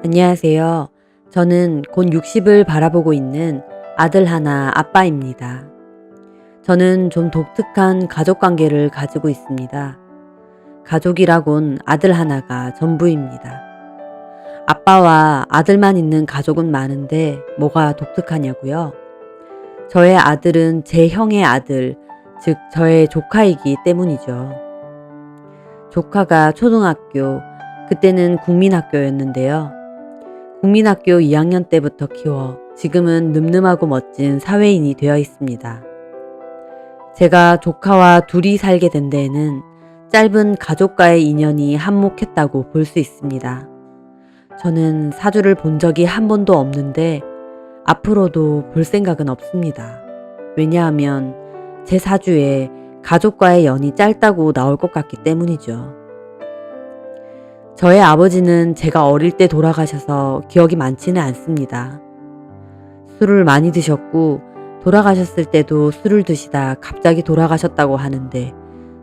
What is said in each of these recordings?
안녕하세요. 저는 곧 60을 바라보고 있는 아들 하나 아빠입니다. 저는 좀 독특한 가족 관계를 가지고 있습니다. 가족이라곤 아들 하나가 전부입니다. 아빠와 아들만 있는 가족은 많은데 뭐가 독특하냐고요? 저의 아들은 제 형의 아들, 즉 저의 조카이기 때문이죠. 조카가 초등학교, 그때는 국민학교였는데요. 국민학교 2학년 때부터 키워 지금은 늠름하고 멋진 사회인이 되어 있습니다. 제가 조카와 둘이 살게 된 데에는 짧은 가족과의 인연이 한몫했다고 볼 수 있습니다. 저는 사주를 본 적이 한 번도 없는데 앞으로도 볼 생각은 없습니다. 왜냐하면 제 사주에 가족과의 연이 짧다고 나올 것 같기 때문이죠. 저의 아버지는 제가 어릴 때 돌아가셔서 기억이 많지는 않습니다. 술을 많이 드셨고 돌아가셨을 때도 술을 드시다 갑자기 돌아가셨다고 하는데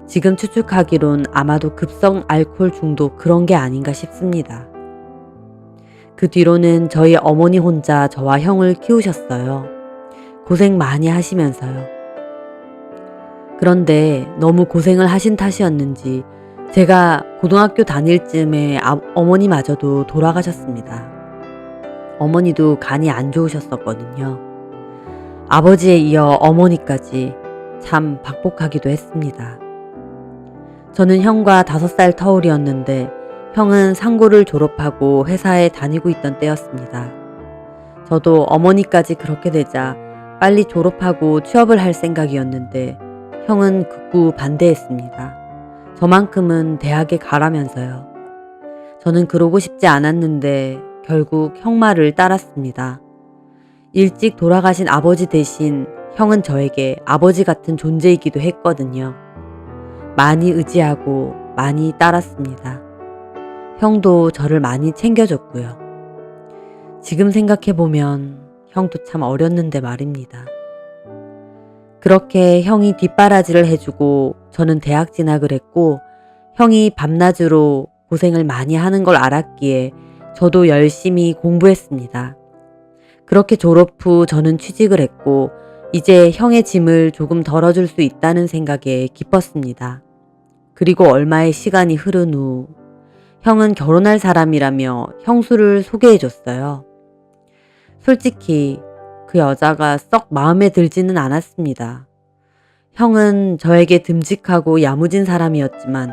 지금 추측하기론 아마도 급성 알코올 중독 그런 게 아닌가 싶습니다. 그 뒤로는 저희 어머니 혼자 저와 형을 키우셨어요. 고생 많이 하시면서요. 그런데 너무 고생을 하신 탓이었는지 제가 고등학교 다닐 쯤에 어머니마저도 돌아가셨습니다. 어머니도 간이 안 좋으셨었거든요. 아버지에 이어 어머니까지 참 박복하기도 했습니다. 저는 형과 5살 터울이었는데 형은 상고를 졸업하고 회사에 다니고 있던 때였습니다. 저도 어머니까지 그렇게 되자 빨리 졸업하고 취업을 할 생각이었는데 형은 극구 반대했습니다. 저만큼은 대학에 가라면서요. 저는 그러고 싶지 않았는데 결국 형 말을 따랐습니다. 일찍 돌아가신 아버지 대신 형은 저에게 아버지 같은 존재이기도 했거든요. 많이 의지하고 많이 따랐습니다. 형도 저를 많이 챙겨줬고요. 지금 생각해보면 형도 참 어렸는데 말입니다. 그렇게 형이 뒷바라지를 해주고 저는 대학 진학을 했고 형이 밤낮으로 고생을 많이 하는 걸 알았기에 저도 열심히 공부했습니다. 그렇게 졸업 후 저는 취직을 했고 이제 형의 짐을 조금 덜어줄 수 있다는 생각에 기뻤습니다. 그리고 얼마의 시간이 흐른 후 형은 결혼할 사람이라며 형수를 소개해줬어요. 솔직히 그 여자가 썩 마음에 들지는 않았습니다. 형은 저에게 듬직하고 야무진 사람이었지만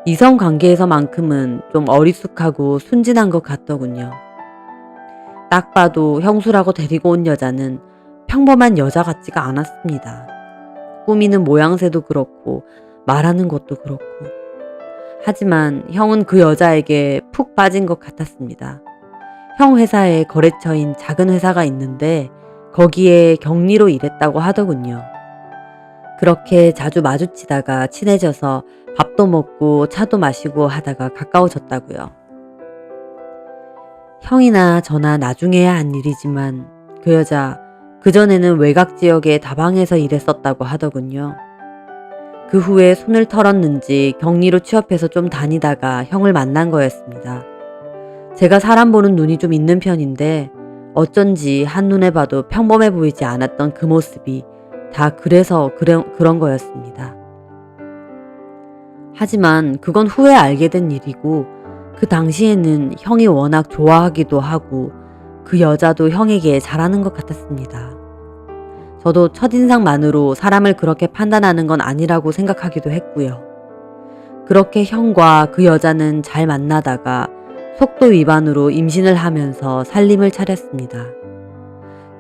이성 관계에서만큼은 좀 어리숙하고 순진한 것 같더군요. 딱 봐도 형수라고 데리고 온 여자는 평범한 여자 같지가 않았습니다. 꾸미는 모양새도 그렇고 말하는 것도 그렇고. 하지만 형은 그 여자에게 푹 빠진 것 같았습니다. 형 회사에 거래처인 작은 회사가 있는데 거기에 격리로 일했다고 하더군요. 그렇게 자주 마주치다가 친해져서 밥도 먹고 차도 마시고 하다가 가까워졌다고요. 형이나 저나 나중에야 한 일이지만 그 여자 그전에는 외곽 지역의 다방에서 일했었다고 하더군요. 그 후에 손을 털었는지 격리로 취업해서 좀 다니다가 형을 만난 거였습니다. 제가 사람 보는 눈이 좀 있는 편인데 어쩐지 한눈에 봐도 평범해 보이지 않았던 그 모습이 다 그래서 그런 거였습니다. 하지만 그건 후에 알게 된 일이고 그 당시에는 형이 워낙 좋아하기도 하고 그 여자도 형에게 잘하는 것 같았습니다. 저도 첫인상만으로 사람을 그렇게 판단하는 건 아니라고 생각하기도 했고요. 그렇게 형과 그 여자는 잘 만나다가 속도 위반으로 임신을 하면서 살림을 차렸습니다.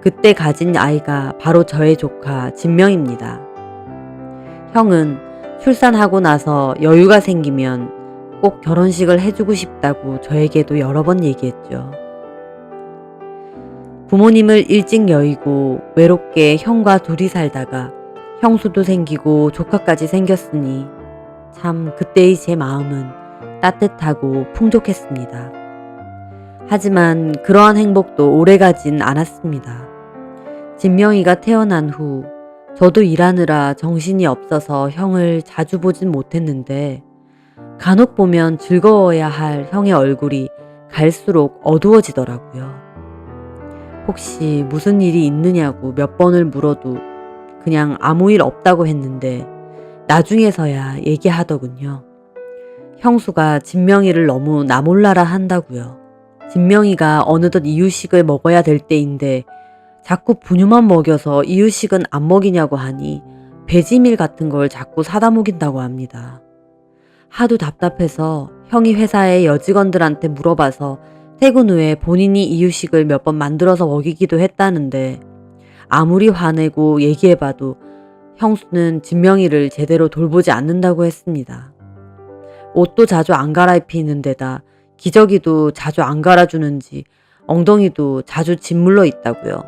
그때 가진 아이가 바로 저의 조카 진명입니다. 형은 출산하고 나서 여유가 생기면 꼭 결혼식을 해주고 싶다고 저에게도 여러 번 얘기했죠. 부모님을 일찍 여의고 외롭게 형과 둘이 살다가 형수도 생기고 조카까지 생겼으니 참 그때의 제 마음은 따뜻하고 풍족했습니다. 하지만 그러한 행복도 오래가진 않았습니다. 진명이가 태어난 후 저도 일하느라 정신이 없어서 형을 자주 보진 못했는데 간혹 보면 즐거워야 할 형의 얼굴이 갈수록 어두워지더라고요. 혹시 무슨 일이 있느냐고 몇 번을 물어도 그냥 아무 일 없다고 했는데 나중에서야 얘기하더군요. 형수가 진명이를 너무 나 몰라라 한다고요. 진명이가 어느덧 이유식을 먹어야 될 때인데 자꾸 분유만 먹여서 이유식은 안 먹이냐고 하니 배지밀 같은 걸 자꾸 사다 먹인다고 합니다. 하도 답답해서 형이 회사의 여직원들한테 물어봐서 퇴근 후에 본인이 이유식을 몇 번 만들어서 먹이기도 했다는데 아무리 화내고 얘기해봐도 형수는 진명이를 제대로 돌보지 않는다고 했습니다. 옷도 자주 안 갈아입히는 데다 기저귀도 자주 안 갈아주는지 엉덩이도 자주 짓물러 있다고요.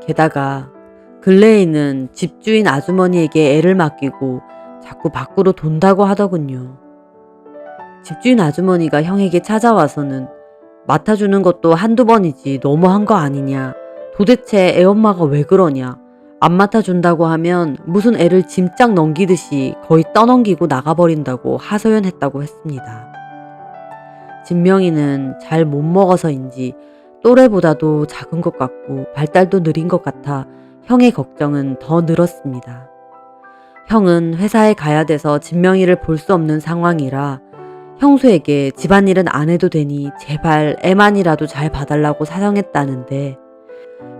게다가 근래에는 집주인 아주머니에게 애를 맡기고 자꾸 밖으로 돈다고 하더군요. 집주인 아주머니가 형에게 찾아와서는 맡아주는 것도 한두 번이지 너무한 거 아니냐. 도대체 애엄마가 왜 그러냐. 안 맡아준다고 하면 무슨 애를 짐짝 넘기듯이 거의 떠넘기고 나가버린다고 하소연했다고 했습니다. 진명이는 잘 못 먹어서인지 또래보다도 작은 것 같고 발달도 느린 것 같아 형의 걱정은 더 늘었습니다. 형은 회사에 가야 돼서 진명이를 볼 수 없는 상황이라 형수에게 집안일은 안 해도 되니 제발 애만이라도 잘 봐달라고 사정했다는데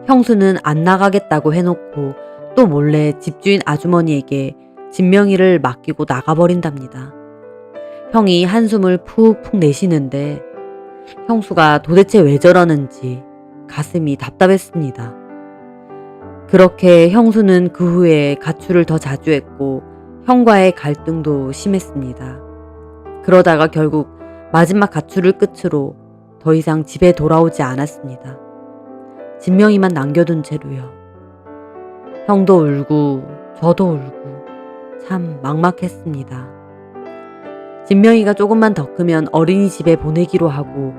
형수는 안 나가겠다고 해놓고 또 몰래 집주인 아주머니에게 진명이를 맡기고 나가버린답니다. 형이 한숨을 푹푹 내쉬는데 형수가 도대체 왜 저러는지 가슴이 답답했습니다. 그렇게 형수는 그 후에 가출을 더 자주 했고 형과의 갈등도 심했습니다. 그러다가 결국 마지막 가출을 끝으로 더 이상 집에 돌아오지 않았습니다. 진명이만 남겨둔 채로요. 형도 울고 저도 울고 참 막막했습니다. 진명이가 조금만 더 크면 어린이집에 보내기로 하고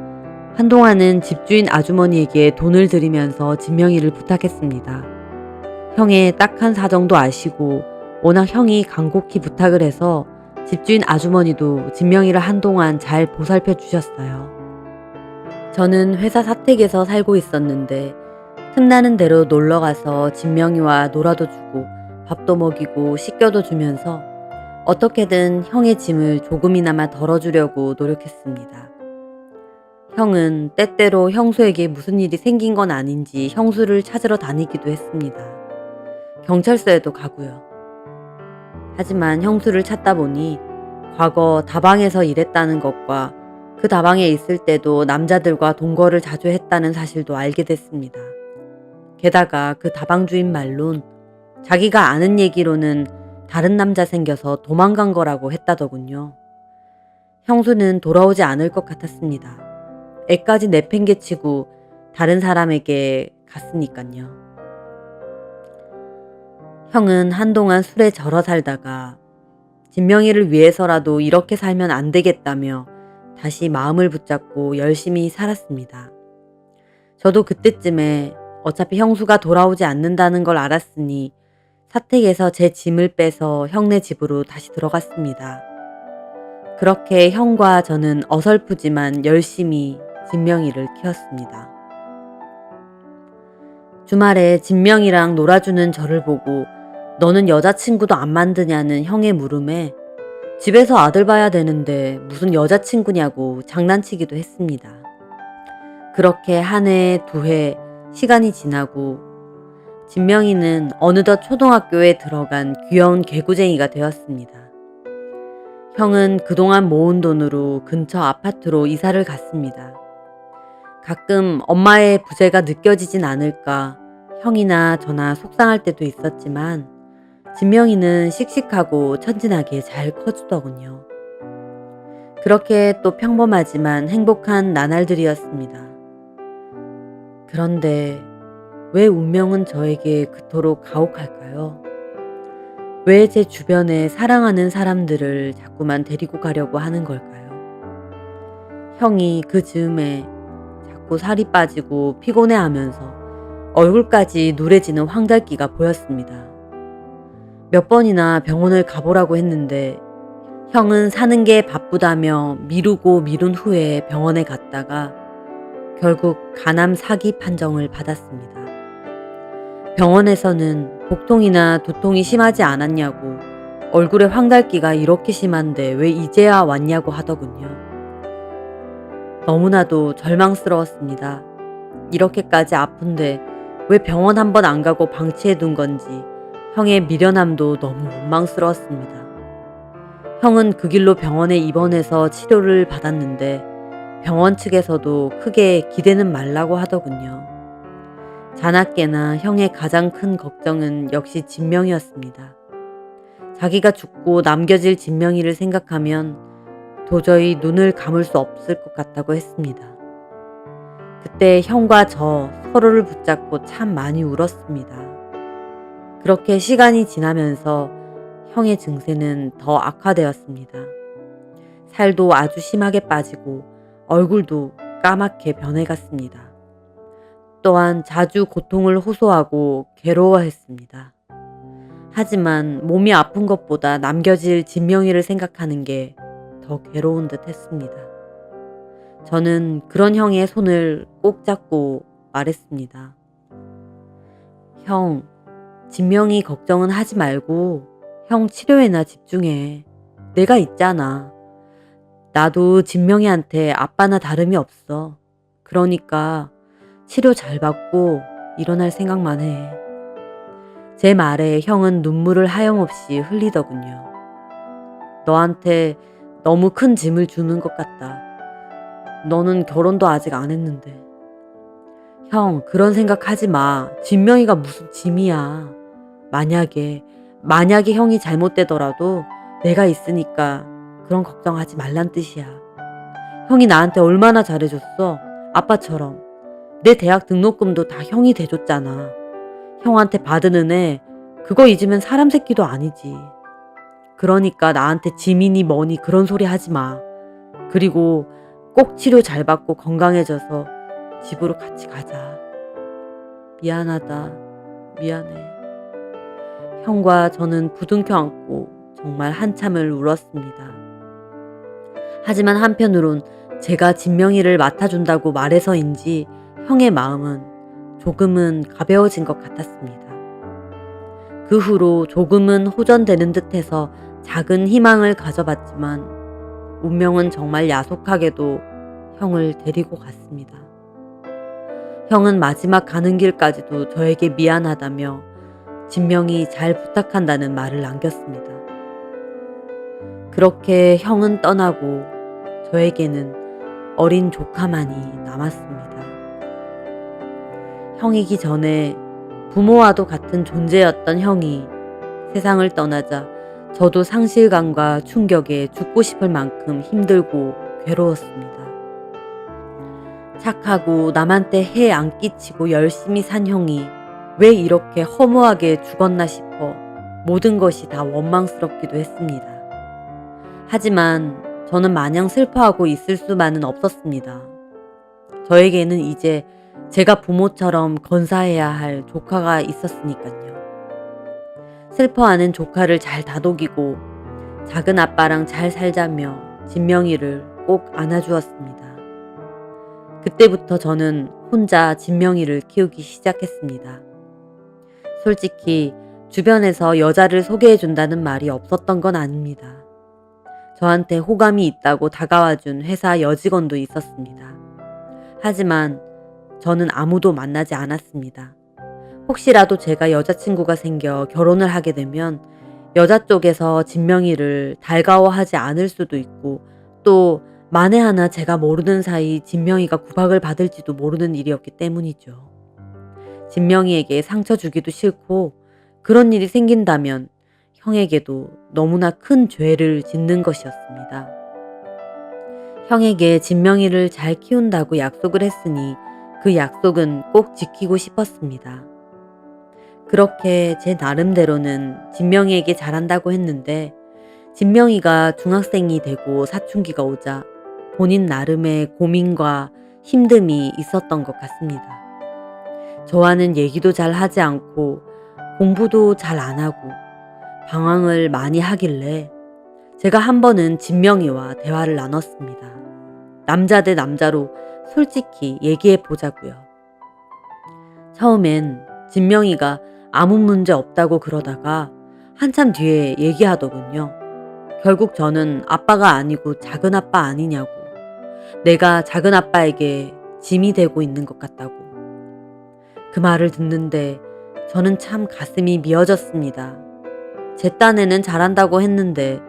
한동안은 집주인 아주머니에게 돈을 들이면서 진명이를 부탁했습니다. 형의 딱한 사정도 아시고 워낙 형이 간곡히 부탁을 해서 집주인 아주머니도 진명이를 한동안 잘 보살펴 주셨어요. 저는 회사 사택에서 살고 있었는데 틈나는 대로 놀러가서 진명이와 놀아도 주고 밥도 먹이고 씻겨도 주면서 어떻게든 형의 짐을 조금이나마 덜어주려고 노력했습니다. 형은 때때로 형수에게 무슨 일이 생긴 건 아닌지 형수를 찾으러 다니기도 했습니다. 경찰서에도 가고요. 하지만 형수를 찾다 보니 과거 다방에서 일했다는 것과 그 다방에 있을 때도 남자들과 동거를 자주 했다는 사실도 알게 됐습니다. 게다가 그 다방 주인 말론 자기가 아는 얘기로는 다른 남자 생겨서 도망간 거라고 했다더군요. 형수는 돌아오지 않을 것 같았습니다. 애까지 내팽개치고 다른 사람에게 갔으니깐요. 형은 한동안 술에 절어 살다가 진명이를 위해서라도 이렇게 살면 안 되겠다며 다시 마음을 붙잡고 열심히 살았습니다. 저도 그때쯤에 어차피 형수가 돌아오지 않는다는 걸 알았으니 사택에서 제 짐을 빼서 형네 집으로 다시 들어갔습니다. 그렇게 형과 저는 어설프지만 열심히 진명이를 키웠습니다. 주말에 진명이랑 놀아주는 저를 보고 너는 여자친구도 안 만드냐는 형의 물음에 집에서 아들 봐야 되는데 무슨 여자친구냐고 장난치기도 했습니다. 그렇게 한 해, 두 해 시간이 지나고 진명이는 어느덧 초등학교에 들어간 귀여운 개구쟁이가 되었습니다. 형은 그동안 모은 돈으로 근처 아파트로 이사를 갔습니다. 가끔 엄마의 부재가 느껴지진 않을까 형이나 저나 속상할 때도 있었지만 진명이는 씩씩하고 천진하게 잘 커주더군요. 그렇게 또 평범하지만 행복한 나날들이었습니다. 그런데 왜 운명은 저에게 그토록 가혹할까요? 왜 제 주변에 사랑하는 사람들을 자꾸만 데리고 가려고 하는 걸까요? 형이 그 즈음에 자꾸 살이 빠지고 피곤해하면서 얼굴까지 누래지는 황달기가 보였습니다. 몇 번이나 병원을 가보라고 했는데 형은 사는 게 바쁘다며 미루고 미룬 후에 병원에 갔다가 결국 간암 사기 판정을 받았습니다. 병원에서는 복통이나 두통이 심하지 않았냐고, 얼굴에 황달기가 이렇게 심한데 왜 이제야 왔냐고 하더군요. 너무나도 절망스러웠습니다. 이렇게까지 아픈데 왜 병원 한번 안 가고 방치해 둔 건지 형의 미련함도 너무 원망스러웠습니다. 형은 그 길로 병원에 입원해서 치료를 받았는데 병원 측에서도 크게 기대는 말라고 하더군요. 자나깨나 형의 가장 큰 걱정은 역시 진명이었습니다. 자기가 죽고 남겨질 진명이를 생각하면 도저히 눈을 감을 수 없을 것 같다고 했습니다. 그때 형과 저 서로를 붙잡고 참 많이 울었습니다. 그렇게 시간이 지나면서 형의 증세는 더 악화되었습니다. 살도 아주 심하게 빠지고 얼굴도 까맣게 변해갔습니다. 또한 자주 고통을 호소하고 괴로워했습니다. 하지만 몸이 아픈 것보다 남겨질 진명이를 생각하는 게 더 괴로운 듯 했습니다. 저는 그런 형의 손을 꼭 잡고 말했습니다. 형, 진명이 걱정은 하지 말고 형 치료에나 집중해. 내가 있잖아. 나도 진명이한테 아빠나 다름이 없어. 그러니까 치료 잘 받고 일어날 생각만 해. 제 말에 형은 눈물을 하염없이 흘리더군요. 너한테 너무 큰 짐을 주는 것 같다. 너는 결혼도 아직 안 했는데. 형, 그런 생각하지 마. 진명이가 무슨 짐이야. 만약에 형이 잘못되더라도 내가 있으니까 그런 걱정하지 말란 뜻이야. 형이 나한테 얼마나 잘해줬어. 아빠처럼. 내 대학 등록금도 다 형이 대줬잖아. 형한테 받은 은혜 그거 잊으면 사람 새끼도 아니지. 그러니까 나한테 지민이 뭐니 그런 소리 하지 마. 그리고 꼭 치료 잘 받고 건강해져서 집으로 같이 가자. 미안하다. 미안해. 형과 저는 부둥켜 안고 정말 한참을 울었습니다. 하지만 한편으론 제가 진명이를 맡아준다고 말해서인지 형의 마음은 조금은 가벼워진 것 같았습니다. 그 후로 조금은 호전되는 듯해서 작은 희망을 가져봤지만 운명은 정말 야속하게도 형을 데리고 갔습니다. 형은 마지막 가는 길까지도 저에게 미안하다며 진명이 잘 부탁한다는 말을 남겼습니다. 그렇게 형은 떠나고 저에게는 어린 조카만이 남았습니다. 형이기 전에 부모와도 같은 존재였던 형이 세상을 떠나자 저도 상실감과 충격에 죽고 싶을 만큼 힘들고 괴로웠습니다. 착하고 남한테 해 안 끼치고 열심히 산 형이 왜 이렇게 허무하게 죽었나 싶어 모든 것이 다 원망스럽기도 했습니다. 하지만 저는 마냥 슬퍼하고 있을 수만은 없었습니다. 저에게는 이제 제가 부모처럼 건사해야 할 조카가 있었으니까요. 슬퍼하는 조카를 잘 다독이고 작은 아빠랑 잘 살자며 진명이를 꼭 안아주었습니다. 그때부터 저는 혼자 진명이를 키우기 시작했습니다. 솔직히 주변에서 여자를 소개해준다는 말이 없었던 건 아닙니다. 저한테 호감이 있다고 다가와준 회사 여직원도 있었습니다. 하지만 저는 아무도 만나지 않았습니다. 혹시라도 제가 여자친구가 생겨 결혼을 하게 되면 여자 쪽에서 진명이를 달가워하지 않을 수도 있고 또 만에 하나 제가 모르는 사이 진명이가 구박을 받을지도 모르는 일이었기 때문이죠. 진명이에게 상처 주기도 싫고 그런 일이 생긴다면 형에게도 너무나 큰 죄를 짓는 것이었습니다. 형에게 진명이를 잘 키운다고 약속을 했으니 그 약속은 꼭 지키고 싶었습니다. 그렇게 제 나름대로는 진명이에게 잘한다고 했는데 진명이가 중학생이 되고 사춘기가 오자 본인 나름의 고민과 힘듦이 있었던 것 같습니다. 저와는 얘기도 잘 하지 않고 공부도 잘 안 하고 방황을 많이 하길래 제가 한 번은 진명이와 대화를 나눴습니다. 남자 대 남자로 솔직히 얘기해 보자고요. 처음엔 진명이가 아무 문제 없다고 그러다가 한참 뒤에 얘기하더군요. 결국 저는 아빠가 아니고 작은 아빠 아니냐고. 내가 작은 아빠에게 짐이 되고 있는 것 같다고. 그 말을 듣는데 저는 참 가슴이 미어졌습니다. 제 딴에는 잘한다고 했는데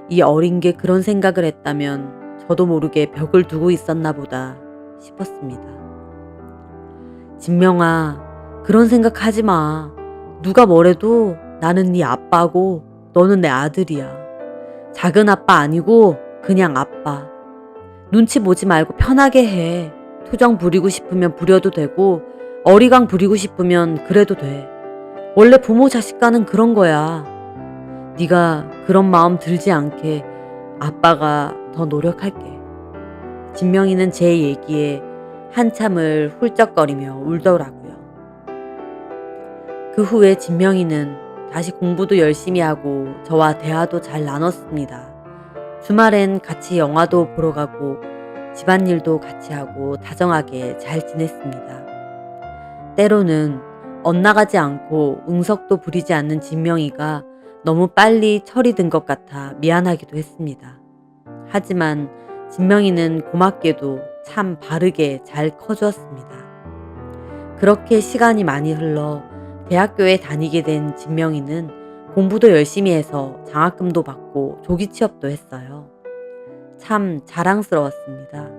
이 어린 게 그런 생각을 했다면 저도 모르게 벽을 두고 있었나 보다 싶었습니다. 진명아, 그런 생각 하지 마. 누가 뭐래도 나는 네 아빠고 너는 내 아들이야. 작은 아빠 아니고 그냥 아빠. 눈치 보지 말고 편하게 해. 투정 부리고 싶으면 부려도 되고 어리광 부리고 싶으면 그래도 돼. 원래 부모 자식과는 그런 거야. 네가 그런 마음 들지 않게 아빠가 더 노력할게. 진명이는 제 얘기에 한참을 훌쩍거리며 울더라고요. 그 후에 진명이는 다시 공부도 열심히 하고 저와 대화도 잘 나눴습니다. 주말엔 같이 영화도 보러 가고 집안일도 같이 하고 다정하게 잘 지냈습니다. 때로는 엇나가지 않고 응석도 부리지 않는 진명이가 너무 빨리 철이 든 것 같아 미안하기도 했습니다. 하지만 진명이는 고맙게도 참 바르게 잘 커주었습니다. 그렇게 시간이 많이 흘러 대학교에 다니게 된 진명이는 공부도 열심히 해서 장학금도 받고 조기 취업도 했어요. 참 자랑스러웠습니다.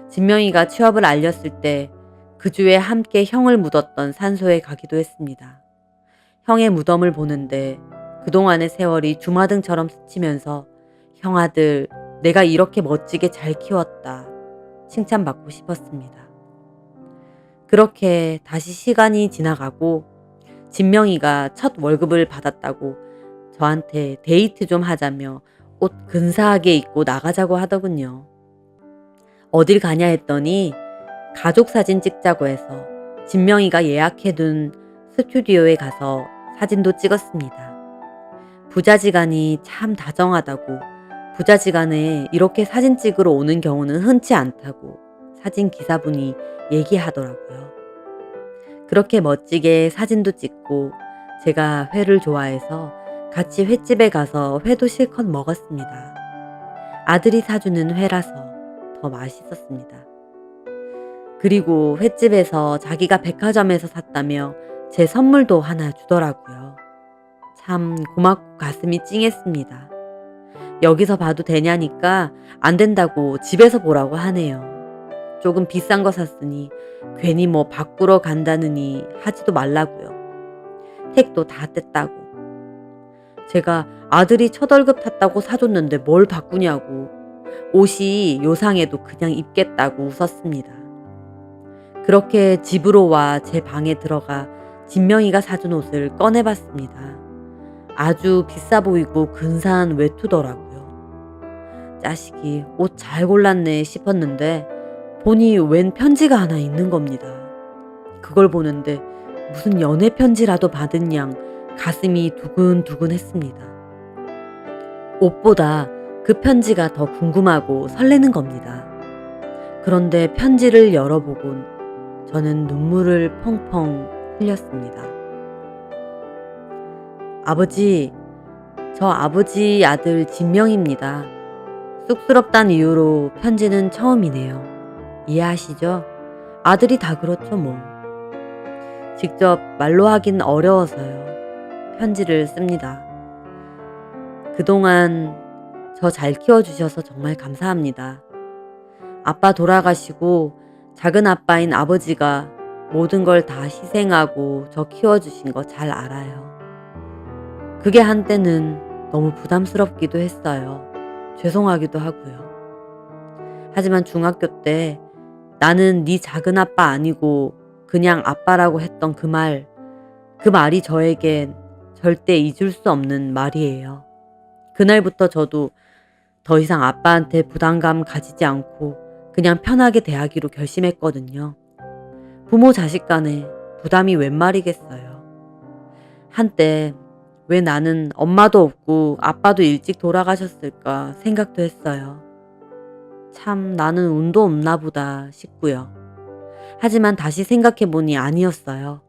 진명이가 취업을 알렸을 때 그 주에 함께 형을 묻었던 산소에 가기도 했습니다. 형의 무덤을 보는데 그동안의 세월이 주마등처럼 스치면서 형 아들, 내가 이렇게 멋지게 잘 키웠다. 칭찬받고 싶었습니다. 그렇게 다시 시간이 지나가고 진명이가 첫 월급을 받았다고 저한테 데이트 좀 하자며 옷 근사하게 입고 나가자고 하더군요. 어딜 가냐 했더니 가족 사진 찍자고 해서 진명이가 예약해둔 스튜디오에 가서 사진도 찍었습니다. 부자지간이 참 다정하다고 부자지간에 이렇게 사진 찍으러 오는 경우는 흔치 않다고 사진 기사분이 얘기하더라고요. 그렇게 멋지게 사진도 찍고 제가 회를 좋아해서 같이 횟집에 가서 회도 실컷 먹었습니다. 아들이 사주는 회라서 더 맛있었습니다. 그리고 횟집에서 자기가 백화점에서 샀다며 제 선물도 하나 주더라고요. 참 고맙고 가슴이 찡했습니다. 여기서 봐도 되냐니까 안 된다고 집에서 보라고 하네요. 조금 비싼 거 샀으니 괜히 뭐 바꾸러 간다느니 하지도 말라고요. 택도 다 뗐다고. 제가 아들이 첫 월급 탔다고 사줬는데 뭘 바꾸냐고. 옷이 요상해도 그냥 입겠다고 웃었습니다. 그렇게 집으로 와 제 방에 들어가 진명이가 사준 옷을 꺼내봤습니다. 아주 비싸 보이고 근사한 외투더라고요. 자식이 옷 잘 골랐네 싶었는데 보니 웬 편지가 하나 있는 겁니다. 그걸 보는데 무슨 연애 편지라도 받은 양 가슴이 두근두근했습니다. 옷보다 그 편지가 더 궁금하고 설레는 겁니다. 그런데 편지를 열어보곤 저는 눈물을 펑펑 흘렸습니다. 아버지, 저 아버지 아들 진명입니다. 쑥스럽단 이유로 편지는 처음이네요. 이해하시죠? 아들이 다 그렇죠 뭐. 직접 말로 하긴 어려워서요. 편지를 씁니다. 그동안 저 잘 키워주셔서 정말 감사합니다. 아빠 돌아가시고 작은 아빠인 아버지가 모든 걸 다 희생하고 저 키워주신 거 잘 알아요. 그게 한때는 너무 부담스럽기도 했어요. 죄송하기도 하고요. 하지만 중학교 때 나는 네 작은 아빠 아니고 그냥 아빠라고 했던 그 말이 저에겐 절대 잊을 수 없는 말이에요. 그날부터 저도 더 이상 아빠한테 부담감 가지지 않고 그냥 편하게 대하기로 결심했거든요. 부모 자식 간에 부담이 웬 말이겠어요. 한때 왜 나는 엄마도 없고 아빠도 일찍 돌아가셨을까 생각도 했어요. 참 나는 운도 없나 보다 싶고요. 하지만 다시 생각해보니 아니었어요.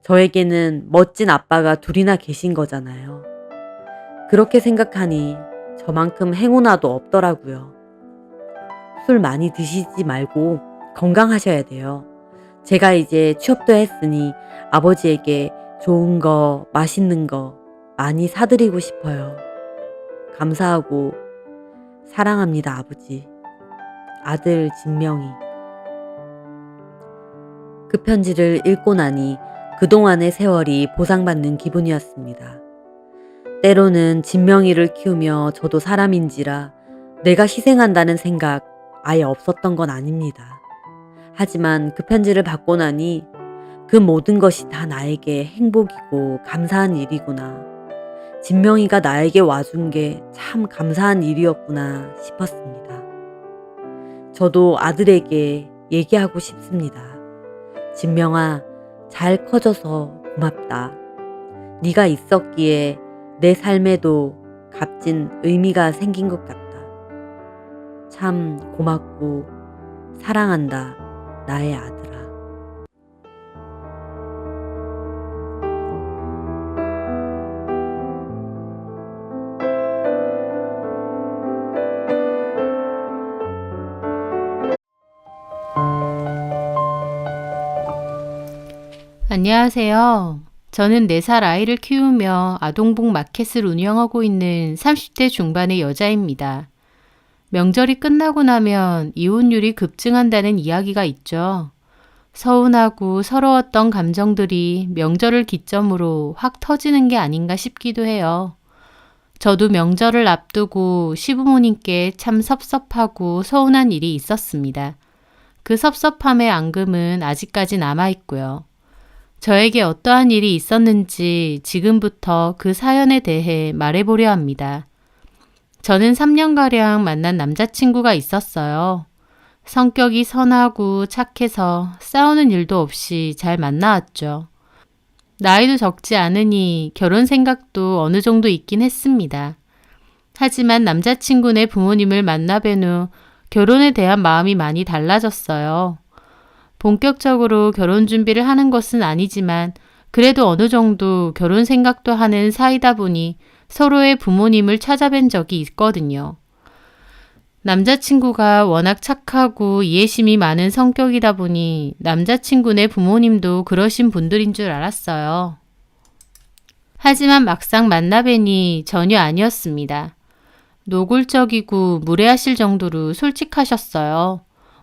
저에게는 멋진 아빠가 둘이나 계신 거잖아요. 그렇게 생각하니 저만큼 행운아도 없더라고요. 술 많이 드시지 말고 건강하셔야 돼요. 제가 이제 취업도 했으니 아버지에게 좋은 거, 맛있는 거 많이 사드리고 싶어요. 감사하고 사랑합니다, 아버지. 아들 진명이. 그 편지를 읽고 나니 그동안의 세월이 보상받는 기분이었습니다. 때로는 진명이를 키우며 저도 사람인지라 내가 희생한다는 생각 아예 없었던 건 아닙니다. 하지만 그 편지를 받고 나니 그 모든 것이 다 나에게 행복이고 감사한 일이구나. 진명이가 나에게 와준 게 참 감사한 일이었구나 싶었습니다. 저도 아들에게 얘기하고 싶습니다. 진명아, 잘 커져서 고맙다. 네가 있었기에 내 삶에도 값진 의미가 생긴 것 같다. 참 고맙고 사랑한다, 나의 아들아. 안녕하세요. 저는 4살 아이를 키우며 아동복 마켓을 운영하고 있는 30대 중반의 여자입니다. 명절이 끝나고 나면 이혼율이 급증한다는 이야기가 있죠. 서운하고 서러웠던 감정들이 명절을 기점으로 확 터지는 게 아닌가 싶기도 해요. 저도 명절을 앞두고 시부모님께 참 섭섭하고 서운한 일이 있었습니다. 그 섭섭함의 앙금은 아직까지 남아있고요. 저에게 어떠한 일이 있었는지 지금부터 그 사연에 대해 말해보려 합니다. 저는 3년가량 만난 남자친구가 있었어요. 성격이 선하고 착해서 싸우는 일도 없이 잘 만나왔죠. 나이도 적지 않으니 결혼 생각도 어느 정도 있긴 했습니다. 하지만 남자친구네 부모님을 만나 뵌 후 결혼에 대한 마음이 많이 달라졌어요. 본격적으로 결혼 준비를 하는 것은 아니지만 그래도 어느 정도 결혼 생각도 하는 사이다 보니 서로의 부모님을 찾아뵌 적이 있거든요. 남자친구가 워낙 착하고 이해심이 많은 성격이다 보니 남자친구네 부모님도 그러신 분들인 줄 알았어요. 하지만 막상 만나 뵈니 전혀 아니었습니다. 노골적이고 무례하실 정도로 솔직하셨어요.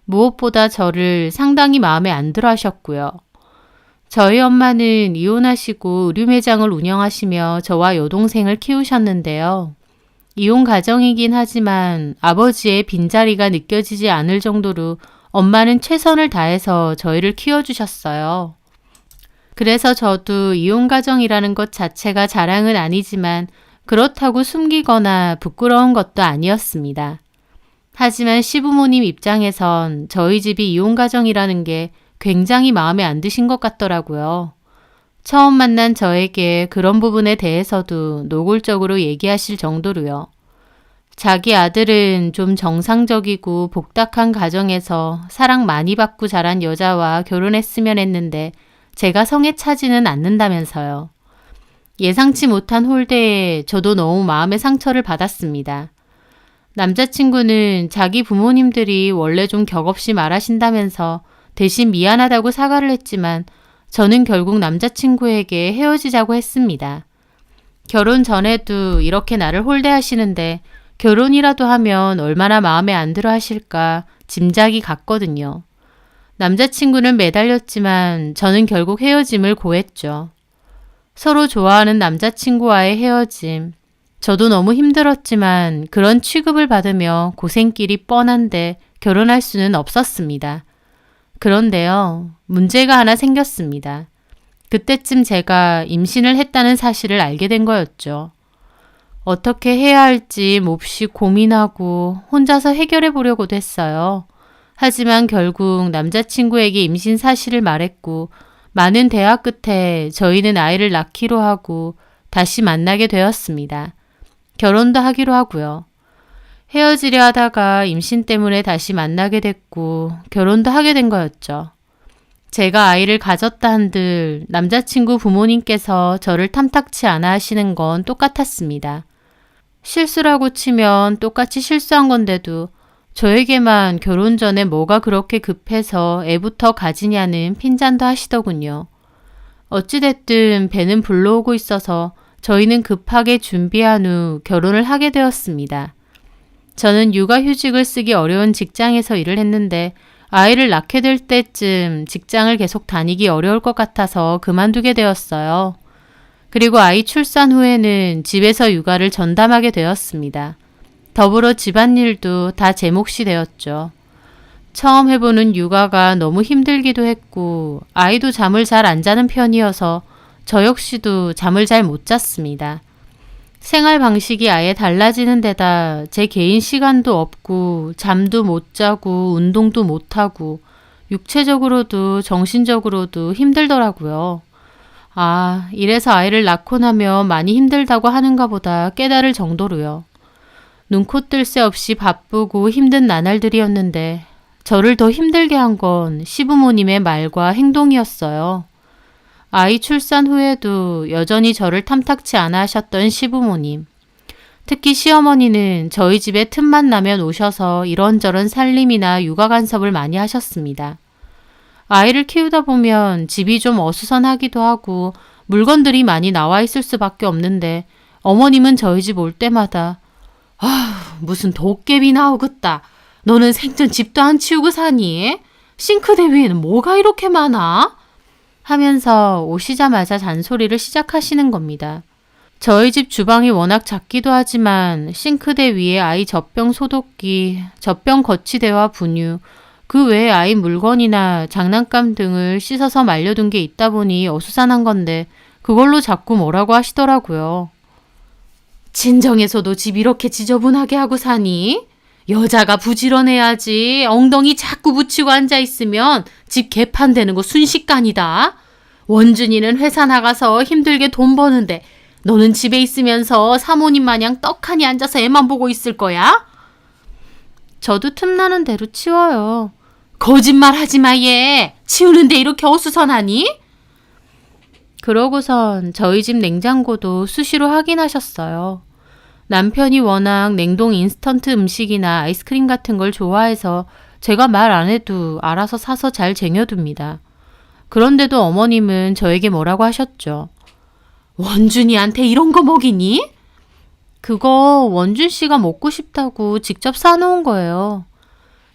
무엇보다 저를 상당히 마음에 안 들어 하셨고요. 저희 엄마는 이혼하시고 의류 매장을 운영하시며 저와 여동생을 키우셨는데요. 이혼 가정이긴 하지만 아버지의 빈자리가 느껴지지 않을 정도로 엄마는 최선을 다해서 저희를 키워주셨어요. 그래서 저도 이혼 가정이라는 것 자체가 자랑은 아니지만 그렇다고 숨기거나 부끄러운 것도 아니었습니다. 하지만 시부모님 입장에선 저희 집이 이혼 가정이라는 게 굉장히 마음에 안 드신 것 같더라고요. 처음 만난 저에게 그런 부분에 대해서도 노골적으로 얘기하실 정도로요. 자기 아들은 좀 정상적이고 복닥한 가정에서 사랑 많이 받고 자란 여자와 결혼했으면 했는데 제가 성에 차지는 않는다면서요. 예상치 못한 홀대에 저도 너무 마음의 상처를 받았습니다. 남자친구는 자기 부모님들이 원래 좀 격없이 말하신다면서 대신 미안하다고 사과를 했지만 저는 결국 남자친구에게 헤어지자고 했습니다. 결혼 전에도 이렇게 나를 홀대하시는데 결혼이라도 하면 얼마나 마음에 안 들어 하실까 짐작이 갔거든요. 남자친구는 매달렸지만 저는 결국 헤어짐을 고했죠. 서로 좋아하는 남자친구와의 헤어짐. 저도 너무 힘들었지만 그런 취급을 받으며 고생길이 뻔한데 결혼할 수는 없었습니다. 그런데요, 문제가 하나 생겼습니다. 그때쯤 제가 임신을 했다는 사실을 알게 된 거였죠. 어떻게 해야 할지 몹시 고민하고 혼자서 해결해 보려고도 했어요. 하지만 결국 남자친구에게 임신 사실을 말했고 많은 대화 끝에 저희는 아이를 낳기로 하고 다시 만나게 되었습니다. 결혼도 하기로 하고요. 헤어지려 하다가 임신 때문에 다시 만나게 됐고 결혼도 하게 된 거였죠. 제가 아이를 가졌다 한들 남자친구 부모님께서 저를 탐탁치 않아 하시는 건 똑같았습니다. 실수라고 치면 똑같이 실수한 건데도 저에게만 결혼 전에 뭐가 그렇게 급해서 애부터 가지냐는 핀잔도 하시더군요. 어찌됐든 배는 불러오고 있어서 저희는 급하게 준비한 후 결혼을 하게 되었습니다. 저는 육아휴직을 쓰기 어려운 직장에서 일을 했는데 아이를 낳게 될 때쯤 직장을 계속 다니기 어려울 것 같아서 그만두게 되었어요. 그리고 아이 출산 후에는 집에서 육아를 전담하게 되었습니다. 더불어 집안일도 다 제 몫이 되었죠. 처음 해보는 육아가 너무 힘들기도 했고 아이도 잠을 잘 안 자는 편이어서 저 역시도 잠을 잘 못 잤습니다. 생활 방식이 아예 달라지는 데다 제 개인 시간도 없고 잠도 못 자고 운동도 못 하고 육체적으로도 정신적으로도 힘들더라고요. 아, 이래서 아이를 낳고 나면 많이 힘들다고 하는가 보다 깨달을 정도로요. 눈코 뜰 새 없이 바쁘고 힘든 나날들이었는데 저를 더 힘들게 한 건 시부모님의 말과 행동이었어요. 아이 출산 후에도 여전히 저를 탐탁치 않아 하셨던 시부모님. 특히 시어머니는 저희 집에 틈만 나면 오셔서 이런저런 살림이나 육아 간섭을 많이 하셨습니다. 아이를 키우다 보면 집이 좀 어수선하기도 하고 물건들이 많이 나와 있을 수밖에 없는데 어머님은 저희 집 올 때마다 무슨 도깨비 나오겠다. 너는 생전 집도 안 치우고 사니? 싱크대 위에는 뭐가 이렇게 많아? 하면서 오시자마자 잔소리를 시작하시는 겁니다. 저희 집 주방이 워낙 작기도 하지만 싱크대 위에 아이 젖병 소독기, 젖병 거치대와 분유, 그 외에 아이 물건이나 장난감 등을 씻어서 말려둔 게 있다 보니 어수선한 건데 그걸로 자꾸 뭐라고 하시더라고요. 친정에서도 집 이렇게 지저분하게 하고 사니? 여자가 부지런해야지. 엉덩이 자꾸 붙이고 앉아있으면 집 개판되는 거 순식간이다. 원준이는 회사 나가서 힘들게 돈 버는데 너는 집에 있으면서 사모님 마냥 떡하니 앉아서 애만 보고 있을 거야? 저도 틈나는 대로 치워요. 거짓말 하지 마, 얘. 치우는데 이렇게 어수선하니? 그러고선 저희 집 냉장고도 수시로 확인하셨어요. 남편이 워낙 냉동 인스턴트 음식이나 아이스크림 같은 걸 좋아해서 제가 말 안 해도 알아서 사서 잘 쟁여둡니다. 그런데도 어머님은 저에게 뭐라고 하셨죠. 원준이한테 이런 거 먹이니? 그거 원준 씨가 먹고 싶다고 직접 사놓은 거예요.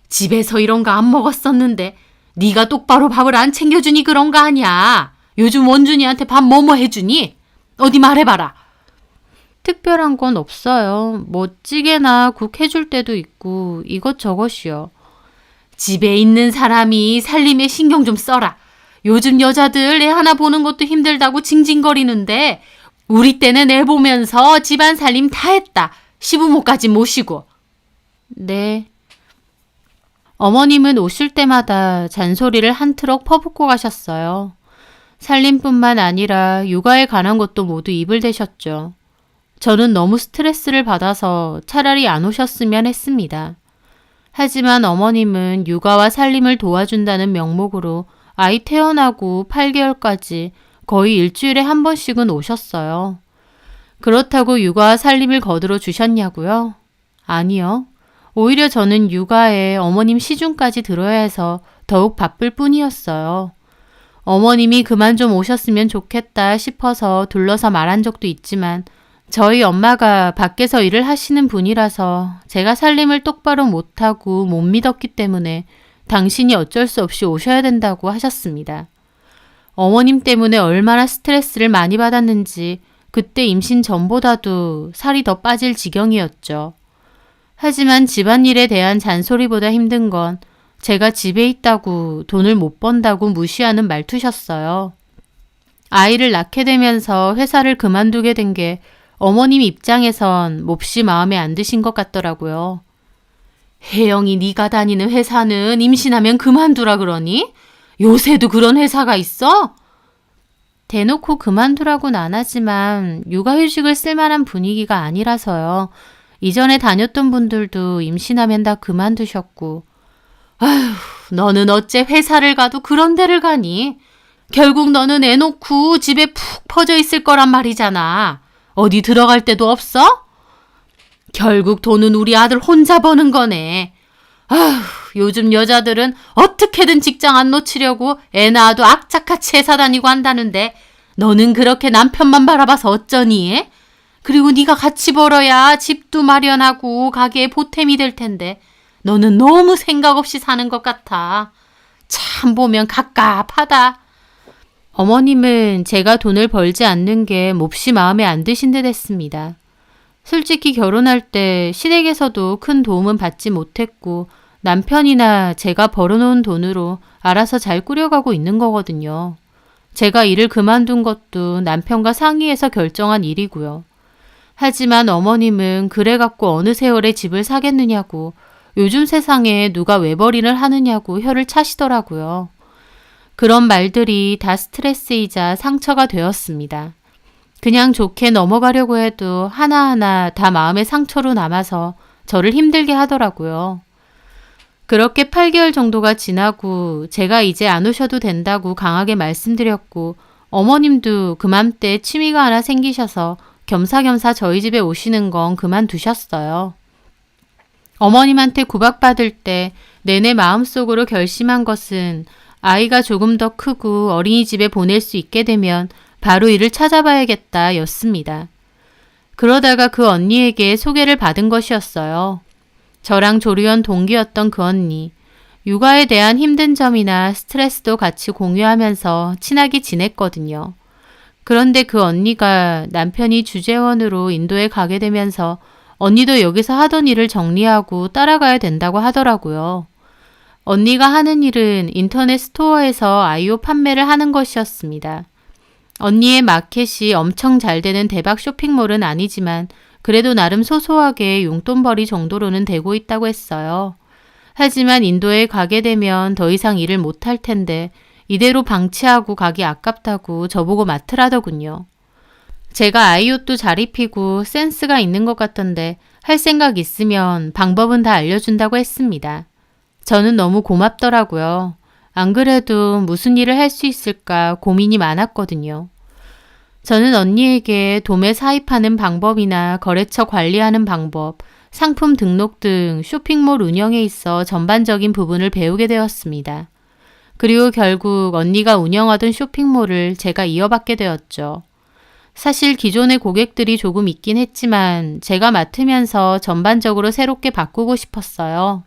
집에서 이런 거 안 먹었었는데 네가 똑바로 밥을 안 챙겨주니 그런 거 아니야. 요즘 원준이한테 밥 뭐뭐 해주니? 어디 말해봐라. 특별한 건 없어요. 뭐 찌개나 국 해줄 때도 있고 이것저것이요. 집에 있는 사람이 살림에 신경 좀 써라. 요즘 여자들 애 하나 보는 것도 힘들다고 징징거리는데 우리 때는 애 보면서 집안 살림 다 했다. 시부모까지 모시고. 네. 어머님은 오실 때마다 잔소리를 한 트럭 퍼붓고 가셨어요. 살림뿐만 아니라 육아에 관한 것도 모두 입을 대셨죠. 저는 너무 스트레스를 받아서 차라리 안 오셨으면 했습니다. 하지만 어머님은 육아와 살림을 도와준다는 명목으로 아이 태어나고 8개월까지 거의 일주일에 한 번씩은 오셨어요. 그렇다고 육아와 살림을 거들어 주셨냐고요? 아니요. 오히려 저는 육아에 어머님 시중까지 들어야 해서 더욱 바쁠 뿐이었어요. 어머님이 그만 좀 오셨으면 좋겠다 싶어서 둘러서 말한 적도 있지만 저희 엄마가 밖에서 일을 하시는 분이라서 제가 살림을 똑바로 못하고 못 믿었기 때문에 당신이 어쩔 수 없이 오셔야 된다고 하셨습니다. 어머님 때문에 얼마나 스트레스를 많이 받았는지 그때 임신 전보다도 살이 더 빠질 지경이었죠. 하지만 집안일에 대한 잔소리보다 힘든 건 제가 집에 있다고 돈을 못 번다고 무시하는 말투셨어요. 아이를 낳게 되면서 회사를 그만두게 된 게 어머님 입장에선 몹시 마음에 안 드신 것 같더라고요. 혜영이 네가 다니는 회사는 임신하면 그만두라 그러니? 요새도 그런 회사가 있어? 대놓고 그만두라고는 안 하지만 육아휴직을 쓸 만한 분위기가 아니라서요. 이전에 다녔던 분들도 임신하면 다 그만두셨고. 아휴, 너는 어째 회사를 가도 그런 데를 가니? 결국 너는 애 놓고 집에 푹 퍼져 있을 거란 말이잖아. 어디 들어갈 데도 없어? 결국 돈은 우리 아들 혼자 버는 거네. 아휴, 요즘 여자들은 어떻게든 직장 안 놓치려고 애 낳아도 악착같이 회사 다니고 한다는데 너는 그렇게 남편만 바라봐서 어쩌니? 그리고 네가 같이 벌어야 집도 마련하고 가게에 보탬이 될 텐데 너는 너무 생각 없이 사는 것 같아. 참 보면 갑갑하다. 어머님은 제가 돈을 벌지 않는 게 몹시 마음에 안 드신 듯 했습니다. 솔직히 결혼할 때 시댁에서도 큰 도움은 받지 못했고 남편이나 제가 벌어놓은 돈으로 알아서 잘 꾸려가고 있는 거거든요. 제가 일을 그만둔 것도 남편과 상의해서 결정한 일이고요. 하지만 어머님은 그래갖고 어느 세월에 집을 사겠느냐고 요즘 세상에 누가 외벌이를 하느냐고 혀를 차시더라고요. 그런 말들이 다 스트레스이자 상처가 되었습니다. 그냥 좋게 넘어가려고 해도 하나하나 다 마음의 상처로 남아서 저를 힘들게 하더라고요. 그렇게 8개월 정도가 지나고 제가 이제 안 오셔도 된다고 강하게 말씀드렸고 어머님도 그맘때 취미가 하나 생기셔서 겸사겸사 저희 집에 오시는 건 그만두셨어요. 어머님한테 구박받을 때 내내 마음속으로 결심한 것은 아이가 조금 더 크고 어린이집에 보낼 수 있게 되면 바로 일을 찾아봐야겠다 였습니다. 그러다가 그 언니에게 소개를 받은 것이었어요. 저랑 조리원 동기였던 그 언니. 육아에 대한 힘든 점이나 스트레스도 같이 공유하면서 친하게 지냈거든요. 그런데 그 언니가 남편이 주재원으로 인도에 가게 되면서 언니도 여기서 하던 일을 정리하고 따라가야 된다고 하더라고요. 언니가 하는 일은 인터넷 스토어에서 아이오 판매를 하는 것이었습니다. 언니의 마켓이 엄청 잘 되는 대박 쇼핑몰은 아니지만 그래도 나름 소소하게 용돈벌이 정도로는 되고 있다고 했어요. 하지만 인도에 가게 되면 더 이상 일을 못할 텐데 이대로 방치하고 가기 아깝다고 저보고 맡으라더군요. 제가 아이옷도 잘 입히고 센스가 있는 것 같던데 할 생각 있으면 방법은 다 알려준다고 했습니다. 저는 너무 고맙더라고요. 안 그래도 무슨 일을 할 수 있을까 고민이 많았거든요. 저는 언니에게 도매 사입하는 방법이나 거래처 관리하는 방법, 상품 등록 등 쇼핑몰 운영에 있어 전반적인 부분을 배우게 되었습니다. 그리고 결국 언니가 운영하던 쇼핑몰을 제가 이어받게 되었죠. 사실 기존의 고객들이 조금 있긴 했지만 제가 맡으면서 전반적으로 새롭게 바꾸고 싶었어요.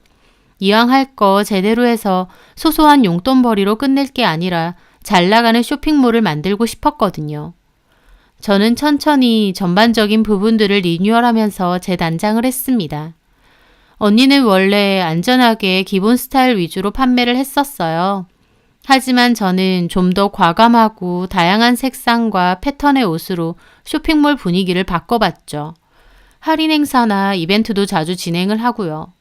이왕 할 거 제대로 해서 소소한 용돈벌이로 끝낼 게 아니라 잘 나가는 쇼핑몰을 만들고 싶었거든요. 저는 천천히 전반적인 부분들을 리뉴얼하면서 재단장을 했습니다. 언니는 원래 안전하게 기본 스타일 위주로 판매를 했었어요. 하지만 저는 좀 더 과감하고 다양한 색상과 패턴의 옷으로 쇼핑몰 분위기를 바꿔봤죠. 할인 행사나 이벤트도 자주 진행을 하고요.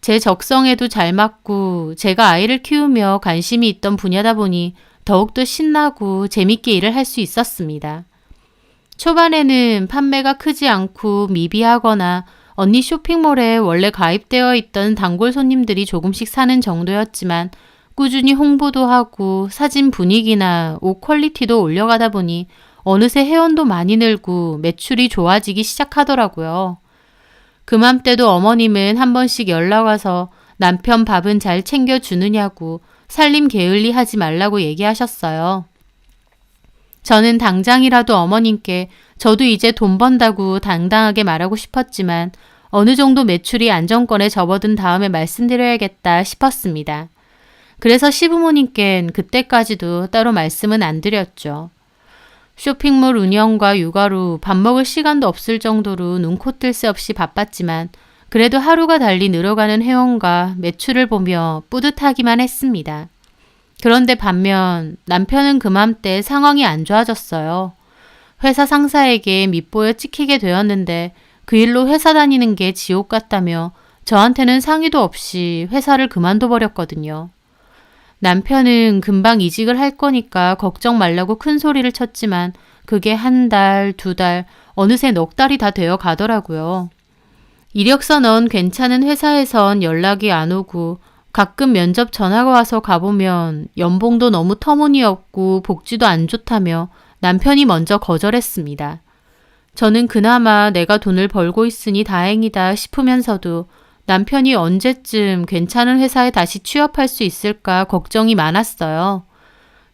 제 적성에도 잘 맞고 제가 아이를 키우며 관심이 있던 분야다 보니 더욱더 신나고 재밌게 일을 할 수 있었습니다. 초반에는 판매가 크지 않고 미비하거나 언니 쇼핑몰에 원래 가입되어 있던 단골 손님들이 조금씩 사는 정도였지만 꾸준히 홍보도 하고 사진 분위기나 옷 퀄리티도 올려가다 보니 어느새 회원도 많이 늘고 매출이 좋아지기 시작하더라고요. 그맘때도 어머님은 한 번씩 연락 와서 남편 밥은 잘 챙겨주느냐고 살림 게을리 하지 말라고 얘기하셨어요. 저는 당장이라도 어머님께 저도 이제 돈 번다고 당당하게 말하고 싶었지만 어느 정도 매출이 안정권에 접어든 다음에 말씀드려야겠다 싶었습니다. 그래서 시부모님께는 그때까지도 따로 말씀은 안 드렸죠. 쇼핑몰 운영과 육아로 밥 먹을 시간도 없을 정도로 눈코 뜰 새 없이 바빴지만 그래도 하루가 달리 늘어가는 회원과 매출을 보며 뿌듯하기만 했습니다. 그런데 반면 남편은 그맘때 상황이 안 좋아졌어요. 회사 상사에게 밑보여 찍히게 되었는데 그 일로 회사 다니는 게 지옥 같다며 저한테는 상의도 없이 회사를 그만둬 버렸거든요. 남편은 금방 이직을 할 거니까 걱정 말라고 큰 소리를 쳤지만 그게 한 달, 두 달, 어느새 넉 달이 다 되어 가더라고요. 이력서 넣은 괜찮은 회사에선 연락이 안 오고 가끔 면접 전화가 와서 가보면 연봉도 너무 터무니없고 복지도 안 좋다며 남편이 먼저 거절했습니다. 저는 그나마 내가 돈을 벌고 있으니 다행이다 싶으면서도 남편이 언제쯤 괜찮은 회사에 다시 취업할 수 있을까 걱정이 많았어요.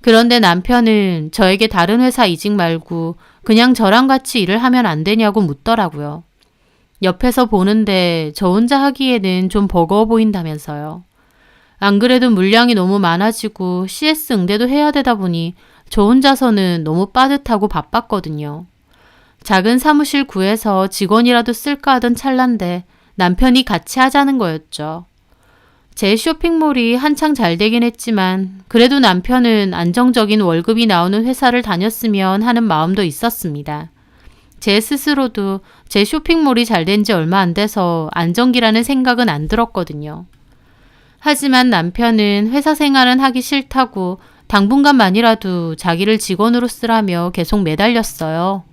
그런데 남편은 저에게 다른 회사 이직 말고 그냥 저랑 같이 일을 하면 안 되냐고 묻더라고요. 옆에서 보는데 저 혼자 하기에는 좀 버거워 보인다면서요. 안 그래도 물량이 너무 많아지고 CS 응대도 해야 되다 보니 저 혼자서는 너무 빠듯하고 바빴거든요. 작은 사무실 구해서 직원이라도 쓸까 하던 찰나인데 남편이 같이 하자는 거였죠. 제 쇼핑몰이 한창 잘 되긴 했지만 그래도 남편은 안정적인 월급이 나오는 회사를 다녔으면 하는 마음도 있었습니다. 제 스스로도 제 쇼핑몰이 잘 된 지 얼마 안 돼서 안정기라는 생각은 안 들었거든요. 하지만 남편은 회사 생활은 하기 싫다고 당분간만이라도 자기를 직원으로 쓰라며 계속 매달렸어요.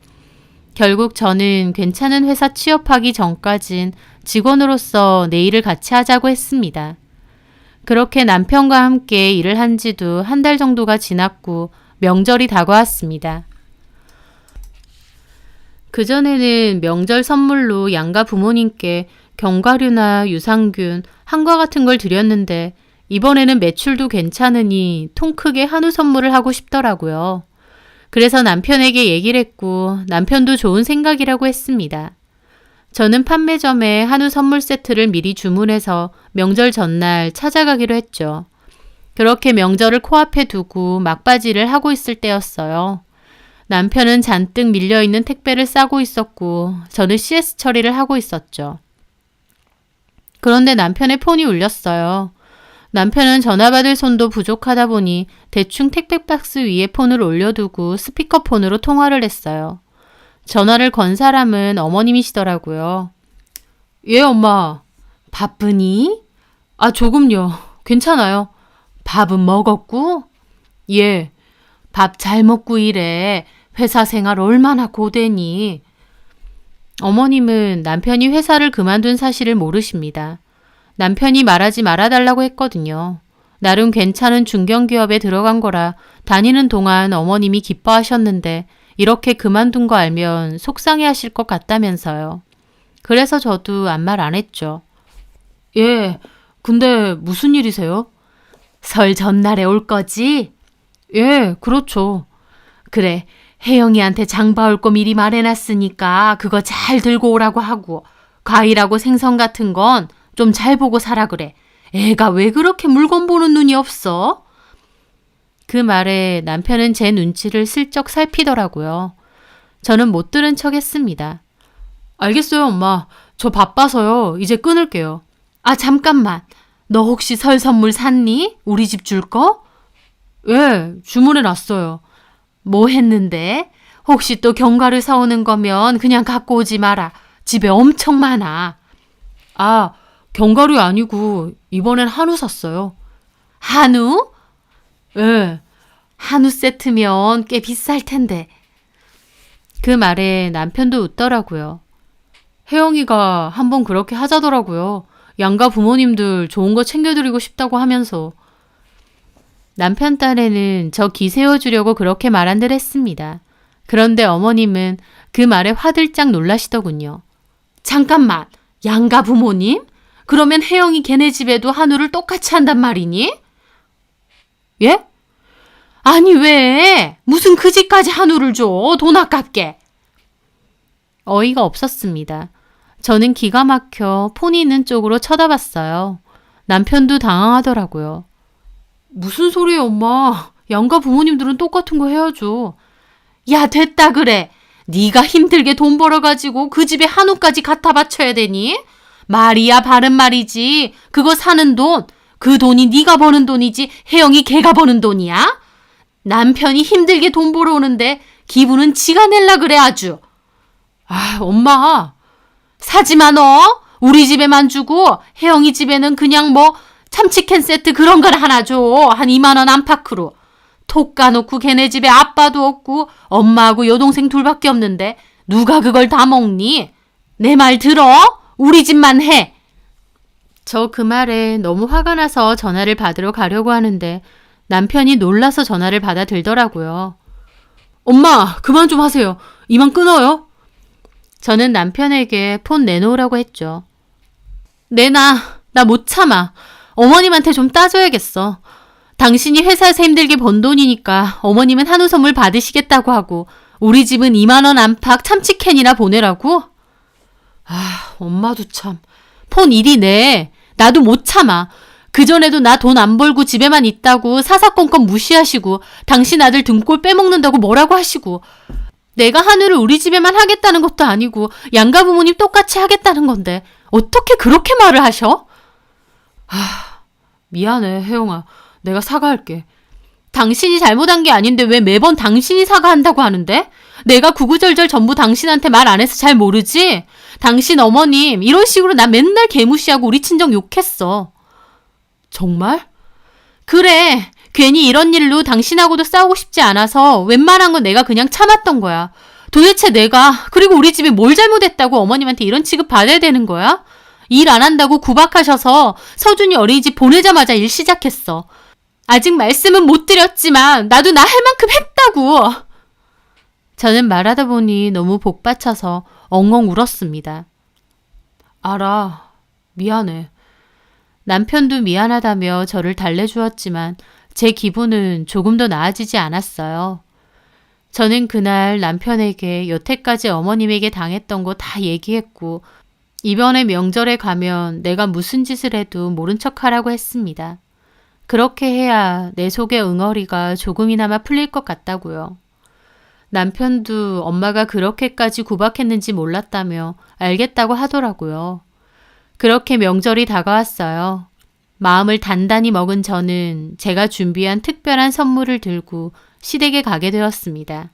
결국 저는 괜찮은 회사 취업하기 전까진 직원으로서 내 일을 같이 하자고 했습니다. 그렇게 남편과 함께 일을 한 지도 한 달 정도가 지났고 명절이 다가왔습니다. 그전에는 명절 선물로 양가 부모님께 견과류나 유산균, 한과 같은 걸 드렸는데 이번에는 매출도 괜찮으니 통 크게 한우 선물을 하고 싶더라고요. 그래서 남편에게 얘기를 했고 남편도 좋은 생각이라고 했습니다. 저는 판매점에 한우 선물 세트를 미리 주문해서 명절 전날 찾아가기로 했죠. 그렇게 명절을 코앞에 두고 막바지를 하고 있을 때였어요. 남편은 잔뜩 밀려있는 택배를 싸고 있었고 저는 CS 처리를 하고 있었죠. 그런데 남편의 폰이 울렸어요. 남편은 전화 받을 손도 부족하다 보니 대충 택배 박스 위에 폰을 올려두고 스피커폰으로 통화를 했어요. 전화를 건 사람은 어머님이시더라고요. 예, 엄마. 바쁘니? 아, 조금요. 괜찮아요. 밥은 먹었고? 예. 밥 잘 먹고 일해. 회사 생활 얼마나 고되니? 어머님은 남편이 회사를 그만둔 사실을 모르십니다. 남편이 말하지 말아달라고 했거든요. 나름 괜찮은 중견기업에 들어간 거라 다니는 동안 어머님이 기뻐하셨는데 이렇게 그만둔 거 알면 속상해하실 것 같다면서요. 그래서 저도 아무 말 안 했죠. 예, 근데 무슨 일이세요? 설 전날에 올 거지? 예, 그렇죠. 그래, 혜영이한테 장봐올 거 미리 말해놨으니까 그거 잘 들고 오라고 하고 과일하고 생선 같은 건 좀 잘 보고 사라 그래. 애가 왜 그렇게 물건 보는 눈이 없어? 그 말에 남편은 제 눈치를 슬쩍 살피더라고요. 저는 못 들은 척 했습니다. 알겠어요, 엄마. 저 바빠서요. 이제 끊을게요. 아, 잠깐만. 너 혹시 설 선물 샀니? 우리 집 줄 거? 예, 주문해놨어요. 뭐 했는데? 혹시 또 견과류 사오는 거면 그냥 갖고 오지 마라. 집에 엄청 많아. 아, 견과류 아니고 이번엔 한우 샀어요. 한우? 예, 한우 세트면 꽤 비쌀 텐데. 그 말에 남편도 웃더라고요. 혜영이가 한번 그렇게 하자더라고요. 양가 부모님들 좋은 거 챙겨드리고 싶다고 하면서. 남편 딸에는 저 기세워주려고 그렇게 말한 듯 했습니다. 그런데 어머님은 그 말에 화들짝 놀라시더군요. 잠깐만, 양가 부모님? 그러면 혜영이 걔네 집에도 한우를 똑같이 한단 말이니? 예? 아니 왜? 무슨 그 집까지 한우를 줘? 돈 아깝게. 어이가 없었습니다. 저는 기가 막혀 폰이 있는 쪽으로 쳐다봤어요. 남편도 당황하더라고요. 무슨 소리예요, 엄마. 양가 부모님들은 똑같은 거 해야죠. 야, 됐다 그래. 네가 힘들게 돈 벌어가지고 그 집에 한우까지 갖다 바쳐야 되니? 말이야 바른 말이지. 그거 사는 돈, 그 돈이 네가 버는 돈이지 혜영이 걔가 버는 돈이야? 남편이 힘들게 돈 벌어오는데 기분은 지가 낼라 그래 아주. 아, 엄마. 사지마 너. 우리 집에만 주고 혜영이 집에는 그냥 뭐 참치캔 세트 그런 걸 하나 줘. 한 2만 원 안팎으로. 톡 까놓고 걔네 집에 아빠도 없고 엄마하고 여동생 둘밖에 없는데 누가 그걸 다 먹니? 내 말 들어? 우리 집만 해. 저 그 말에 너무 화가 나서 전화를 받으러 가려고 하는데 남편이 놀라서 전화를 받아 들더라고요. 엄마, 그만 좀 하세요. 이만 끊어요. 저는 남편에게 폰 내놓으라고 했죠. 내놔. 나 못 참아. 어머님한테 좀 따져야겠어. 당신이 회사에서 힘들게 번 돈이니까 어머님은 한우 선물 받으시겠다고 하고 우리 집은 2만 원 안팎 참치캔이나 보내라고? 엄마도 참. 폰 이리 내. 나도 못 참아. 그전에도 나 돈 안 벌고 집에만 있다고 사사건건 무시하시고 당신 아들 등골 빼먹는다고 뭐라고 하시고 내가 한우를 우리 집에만 하겠다는 것도 아니고 양가 부모님 똑같이 하겠다는 건데 어떻게 그렇게 말을 하셔? 미안해, 혜영아. 내가 사과할게. 당신이 잘못한 게 아닌데 왜 매번 당신이 사과한다고 하는데? 내가 구구절절 전부 당신한테 말 안 해서 잘 모르지? 당신 어머님 이런 식으로 나 맨날 개무시하고 우리 친정 욕했어. 정말? 그래. 괜히 이런 일로 당신하고도 싸우고 싶지 않아서 웬만한 건 내가 그냥 참았던 거야. 도대체 내가 그리고 우리 집이 뭘 잘못했다고 어머님한테 이런 취급 받아야 되는 거야? 일 안 한다고 구박하셔서 서준이 어린이집 보내자마자 일 시작했어. 아직 말씀은 못 드렸지만 나도 나 할 만큼 했다고. 저는 말하다 보니 너무 복받쳐서 엉엉 울었습니다. 알아. 미안해. 남편도 미안하다며 저를 달래주었지만 제 기분은 조금 더 나아지지 않았어요. 저는 그날 남편에게 여태까지 어머님에게 당했던 거 다 얘기했고 이번에 명절에 가면 내가 무슨 짓을 해도 모른 척하라고 했습니다. 그렇게 해야 내 속의 응어리가 조금이나마 풀릴 것 같다고요. 남편도 엄마가 그렇게까지 구박했는지 몰랐다며 알겠다고 하더라고요. 그렇게 명절이 다가왔어요. 마음을 단단히 먹은 저는 제가 준비한 특별한 선물을 들고 시댁에 가게 되었습니다.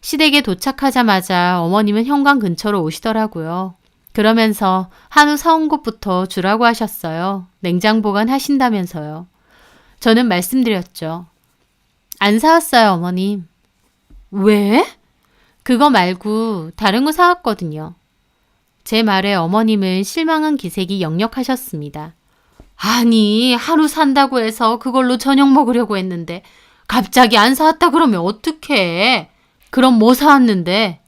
시댁에 도착하자마자 어머님은 현관 근처로 오시더라고요. 그러면서 한우 사온 것부터 주라고 하셨어요. 냉장 보관하신다면서요. 저는 말씀드렸죠. 안 사왔어요, 어머님. 왜? 그거 말고 다른 거 사왔거든요. 제 말에 어머님은 실망한 기색이 역력하셨습니다. 아니, 한우 산다고 해서 그걸로 저녁 먹으려고 했는데 갑자기 안 사왔다 그러면 어떡해? 그럼 뭐 사왔는데?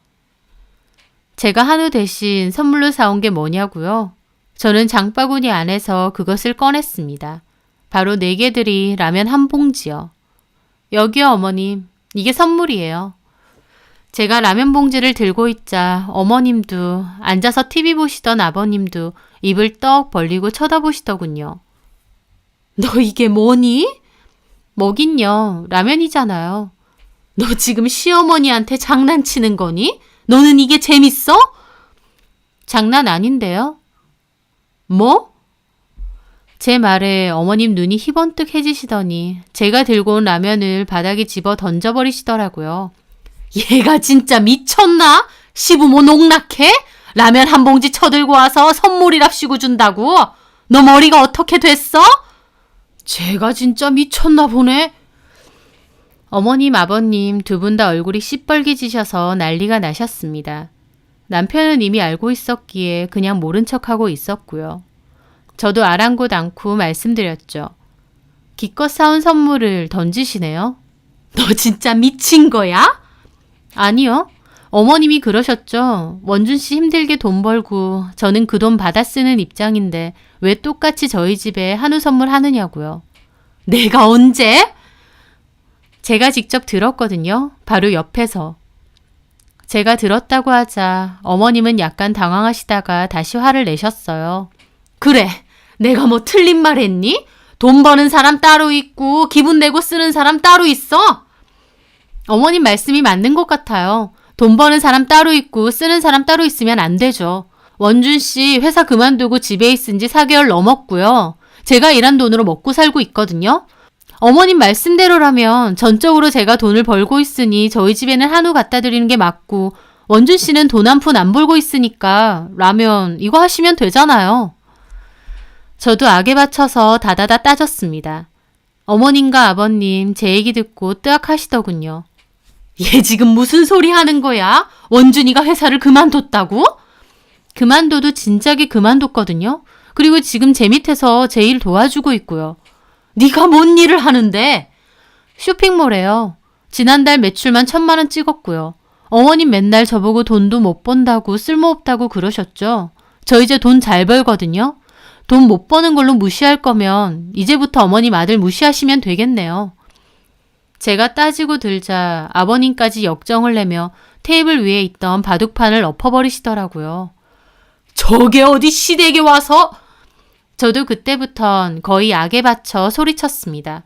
제가 한우 대신 선물로 사온 게 뭐냐고요? 저는 장바구니 안에서 그것을 꺼냈습니다. 바로 네 개들이 라면 한 봉지요. 여기요, 어머님. 이게 선물이에요. 제가 라면 봉지를 들고 있자 어머님도 앉아서 TV 보시던 아버님도 입을 떡 벌리고 쳐다보시더군요. 너 이게 뭐니? 뭐긴요. 라면이잖아요. 너 지금 시어머니한테 장난치는 거니? 너는 이게 재밌어? 장난 아닌데요. 뭐? 제 말에 어머님 눈이 희번뜩해지시더니 제가 들고 온 라면을 바닥에 집어 던져버리시더라고요. 얘가 진짜 미쳤나? 시부모 농락해? 라면 한 봉지 쳐들고 와서 선물이랍시고 준다고? 너 머리가 어떻게 됐어? 제가 진짜 미쳤나 보네. 어머님, 아버님 두 분 다 얼굴이 시뻘개지셔서 난리가 나셨습니다. 남편은 이미 알고 있었기에 그냥 모른 척하고 있었고요. 저도 아랑곳 않고 말씀드렸죠. 기껏 사온 선물을 던지시네요. 너 진짜 미친 거야? 아니요. 어머님이 그러셨죠. 원준 씨 힘들게 돈 벌고 저는 그 돈 받아 쓰는 입장인데 왜 똑같이 저희 집에 한우 선물 하느냐고요. 내가 언제? 제가 직접 들었거든요. 바로 옆에서. 제가 들었다고 하자 어머님은 약간 당황하시다가 다시 화를 내셨어요. 그래, 내가 뭐 틀린 말 했니? 돈 버는 사람 따로 있고 기분 내고 쓰는 사람 따로 있어? 어머님 말씀이 맞는 것 같아요. 돈 버는 사람 따로 있고 쓰는 사람 따로 있으면 안 되죠. 원준 씨 회사 그만두고 집에 있은 지 4개월 넘었고요. 제가 일한 돈으로 먹고 살고 있거든요. 어머님 말씀대로라면 전적으로 제가 돈을 벌고 있으니 저희 집에는 한우 갖다 드리는 게 맞고 원준 씨는 돈 한 푼 안 벌고 있으니까 라면 이거 하시면 되잖아요. 저도 악에 받쳐서 다다다 따졌습니다. 어머님과 아버님 제 얘기 듣고 뜨악하시더군요. 얘 지금 무슨 소리 하는 거야? 원준이가 회사를 그만뒀다고? 그만둬도 진작에 그만뒀거든요. 그리고 지금 제 밑에서 제 일 도와주고 있고요. 네가 뭔 일을 하는데? 쇼핑몰에요. 지난달 매출만 1,000만 원 찍었고요. 어머님 맨날 저보고 돈도 못 번다고 쓸모없다고 그러셨죠. 저 이제 돈 잘 벌거든요. 돈 못 버는 걸로 무시할 거면 이제부터 어머님 아들 무시하시면 되겠네요. 제가 따지고 들자 아버님까지 역정을 내며 테이블 위에 있던 바둑판을 엎어버리시더라고요. 저게 어디 시댁에 와서? 저도 그때부턴 거의 악에 받쳐 소리쳤습니다.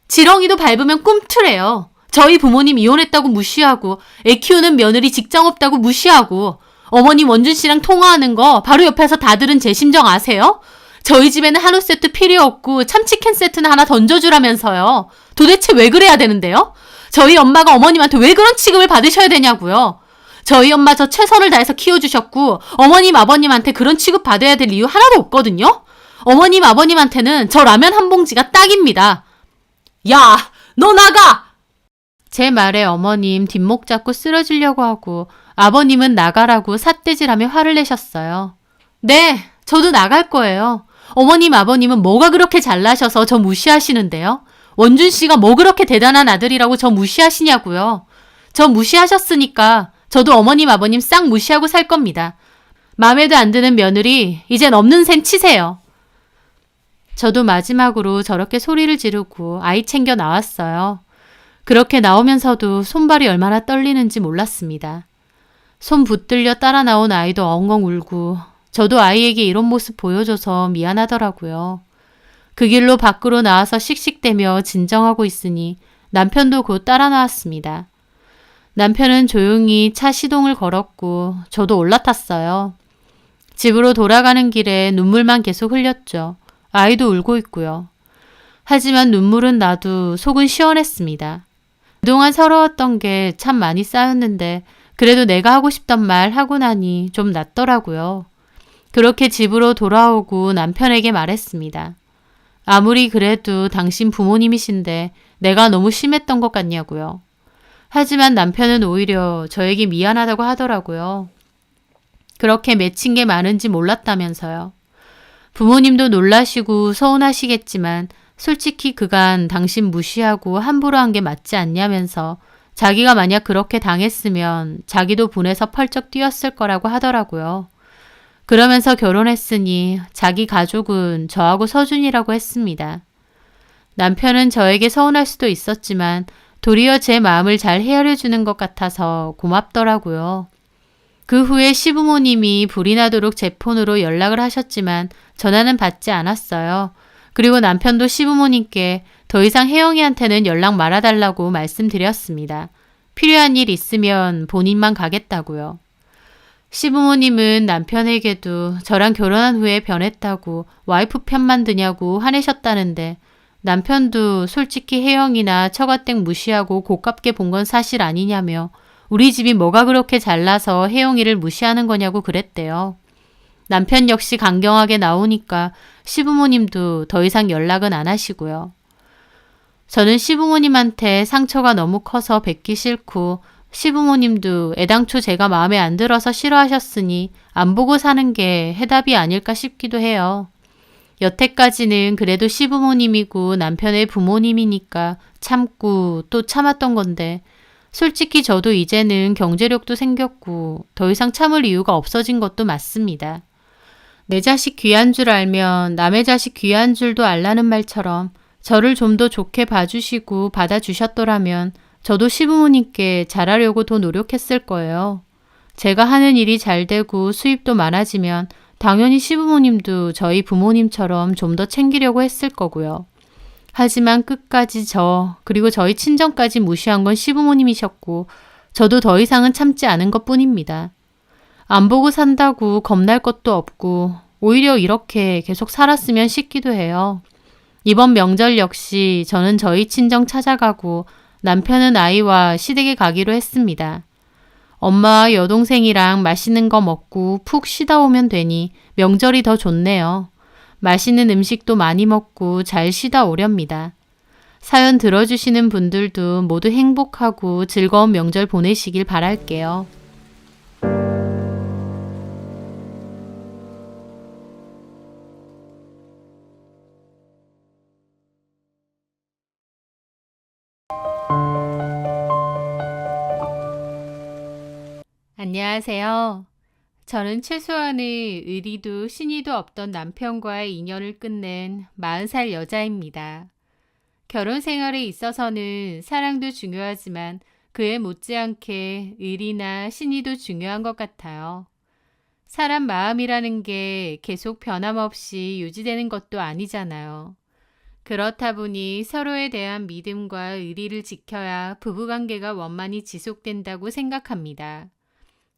지렁이도 밟으면 꿈틀해요. 저희 부모님 이혼했다고 무시하고 애 키우는 며느리 직장 없다고 무시하고 어머님 원준 씨랑 통화하는 거 바로 옆에서 다 들은 제 심정 아세요? 저희 집에는 한우 세트 필요 없고 참치캔 세트는 하나 던져주라면서요. 도대체 왜 그래야 되는데요? 저희 엄마가 어머님한테 왜 그런 취급을 받으셔야 되냐고요. 저희 엄마 저 최선을 다해서 키워주셨고 어머님 아버님한테 그런 취급 받아야 될 이유 하나도 없거든요. 어머님 아버님한테는 저 라면 한 봉지가 딱입니다. 야, 너 나가! 제 말에 어머님 뒷목 잡고 쓰러지려고 하고 아버님은 나가라고 삿대질하며 화를 내셨어요. 네, 저도 나갈 거예요. 어머님 아버님은 뭐가 그렇게 잘나셔서 저 무시하시는데요? 원준 씨가 뭐 그렇게 대단한 아들이라고 저 무시하시냐고요. 저 무시하셨으니까 저도 어머님 아버님 싹 무시하고 살 겁니다. 마음에도 안 드는 며느리 이젠 없는 셈 치세요. 저도 마지막으로 저렇게 소리를 지르고 아이 챙겨 나왔어요. 그렇게 나오면서도 손발이 얼마나 떨리는지 몰랐습니다. 손 붙들려 따라 나온 아이도 엉엉 울고 저도 아이에게 이런 모습 보여줘서 미안하더라고요. 그 길로 밖으로 나와서 씩씩대며 진정하고 있으니 남편도 곧 따라 나왔습니다. 남편은 조용히 차 시동을 걸었고 저도 올라탔어요. 집으로 돌아가는 길에 눈물만 계속 흘렸죠. 아이도 울고 있고요. 하지만 눈물은 나도 속은 시원했습니다. 그동안 서러웠던 게 참 많이 쌓였는데 그래도 내가 하고 싶던 말 하고 나니 좀 낫더라고요. 그렇게 집으로 돌아오고 남편에게 말했습니다. 아무리 그래도 당신 부모님이신데 내가 너무 심했던 것 같냐고요. 하지만 남편은 오히려 저에게 미안하다고 하더라고요. 그렇게 맺힌 게 많은지 몰랐다면서요. 부모님도 놀라시고 서운하시겠지만 솔직히 그간 당신 무시하고 함부로 한 게 맞지 않냐면서 자기가 만약 그렇게 당했으면 자기도 분해서 펄쩍 뛰었을 거라고 하더라고요. 그러면서 결혼했으니 자기 가족은 저하고 서준이라고 했습니다. 남편은 저에게 서운할 수도 있었지만 도리어 제 마음을 잘 헤아려주는 것 같아서 고맙더라고요. 그 후에 시부모님이 불이 나도록 제 폰으로 연락을 하셨지만 전화는 받지 않았어요. 그리고 남편도 시부모님께 더 이상 혜영이한테는 연락 말아달라고 말씀드렸습니다. 필요한 일 있으면 본인만 가겠다고요. 시부모님은 남편에게도 저랑 결혼한 후에 변했다고 와이프 편만 드냐고 화내셨다는데 남편도 솔직히 혜영이나 처가댁 무시하고 고깝게 본 건 사실 아니냐며 우리 집이 뭐가 그렇게 잘나서 혜영이를 무시하는 거냐고 그랬대요. 남편 역시 강경하게 나오니까 시부모님도 더 이상 연락은 안 하시고요. 저는 시부모님한테 상처가 너무 커서 뵙기 싫고 시부모님도 애당초 제가 마음에 안 들어서 싫어하셨으니 안 보고 사는 게 해답이 아닐까 싶기도 해요. 여태까지는 그래도 시부모님이고 남편의 부모님이니까 참고 또 참았던 건데 솔직히 저도 이제는 경제력도 생겼고 더 이상 참을 이유가 없어진 것도 맞습니다. 내 자식 귀한 줄 알면 남의 자식 귀한 줄도 알라는 말처럼 저를 좀 더 좋게 봐주시고 받아주셨더라면 저도 시부모님께 잘하려고 더 노력했을 거예요. 제가 하는 일이 잘 되고 수입도 많아지면 당연히 시부모님도 저희 부모님처럼 좀 더 챙기려고 했을 거고요. 하지만 끝까지 그리고 저희 친정까지 무시한 건 시부모님이셨고 저도 더 이상은 참지 않은 것뿐입니다. 안 보고 산다고 겁날 것도 없고 오히려 이렇게 계속 살았으면 싶기도 해요. 이번 명절 역시 저는 저희 친정 찾아가고 남편은 아이와 시댁에 가기로 했습니다. 엄마와 여동생이랑 맛있는 거 먹고 푹 쉬다 오면 되니 명절이 더 좋네요. 맛있는 음식도 많이 먹고 잘 쉬다 오렵니다. 사연 들어주시는 분들도 모두 행복하고 즐거운 명절 보내시길 바랄게요. 안녕하세요. 저는 최소한의 의리도 신의도 없던 남편과의 인연을 끝낸 40살 여자입니다. 결혼 생활에 있어서는 사랑도 중요하지만 그에 못지않게 의리나 신의도 중요한 것 같아요. 사람 마음이라는 게 계속 변함없이 유지되는 것도 아니잖아요. 그렇다 보니 서로에 대한 믿음과 의리를 지켜야 부부관계가 원만히 지속된다고 생각합니다.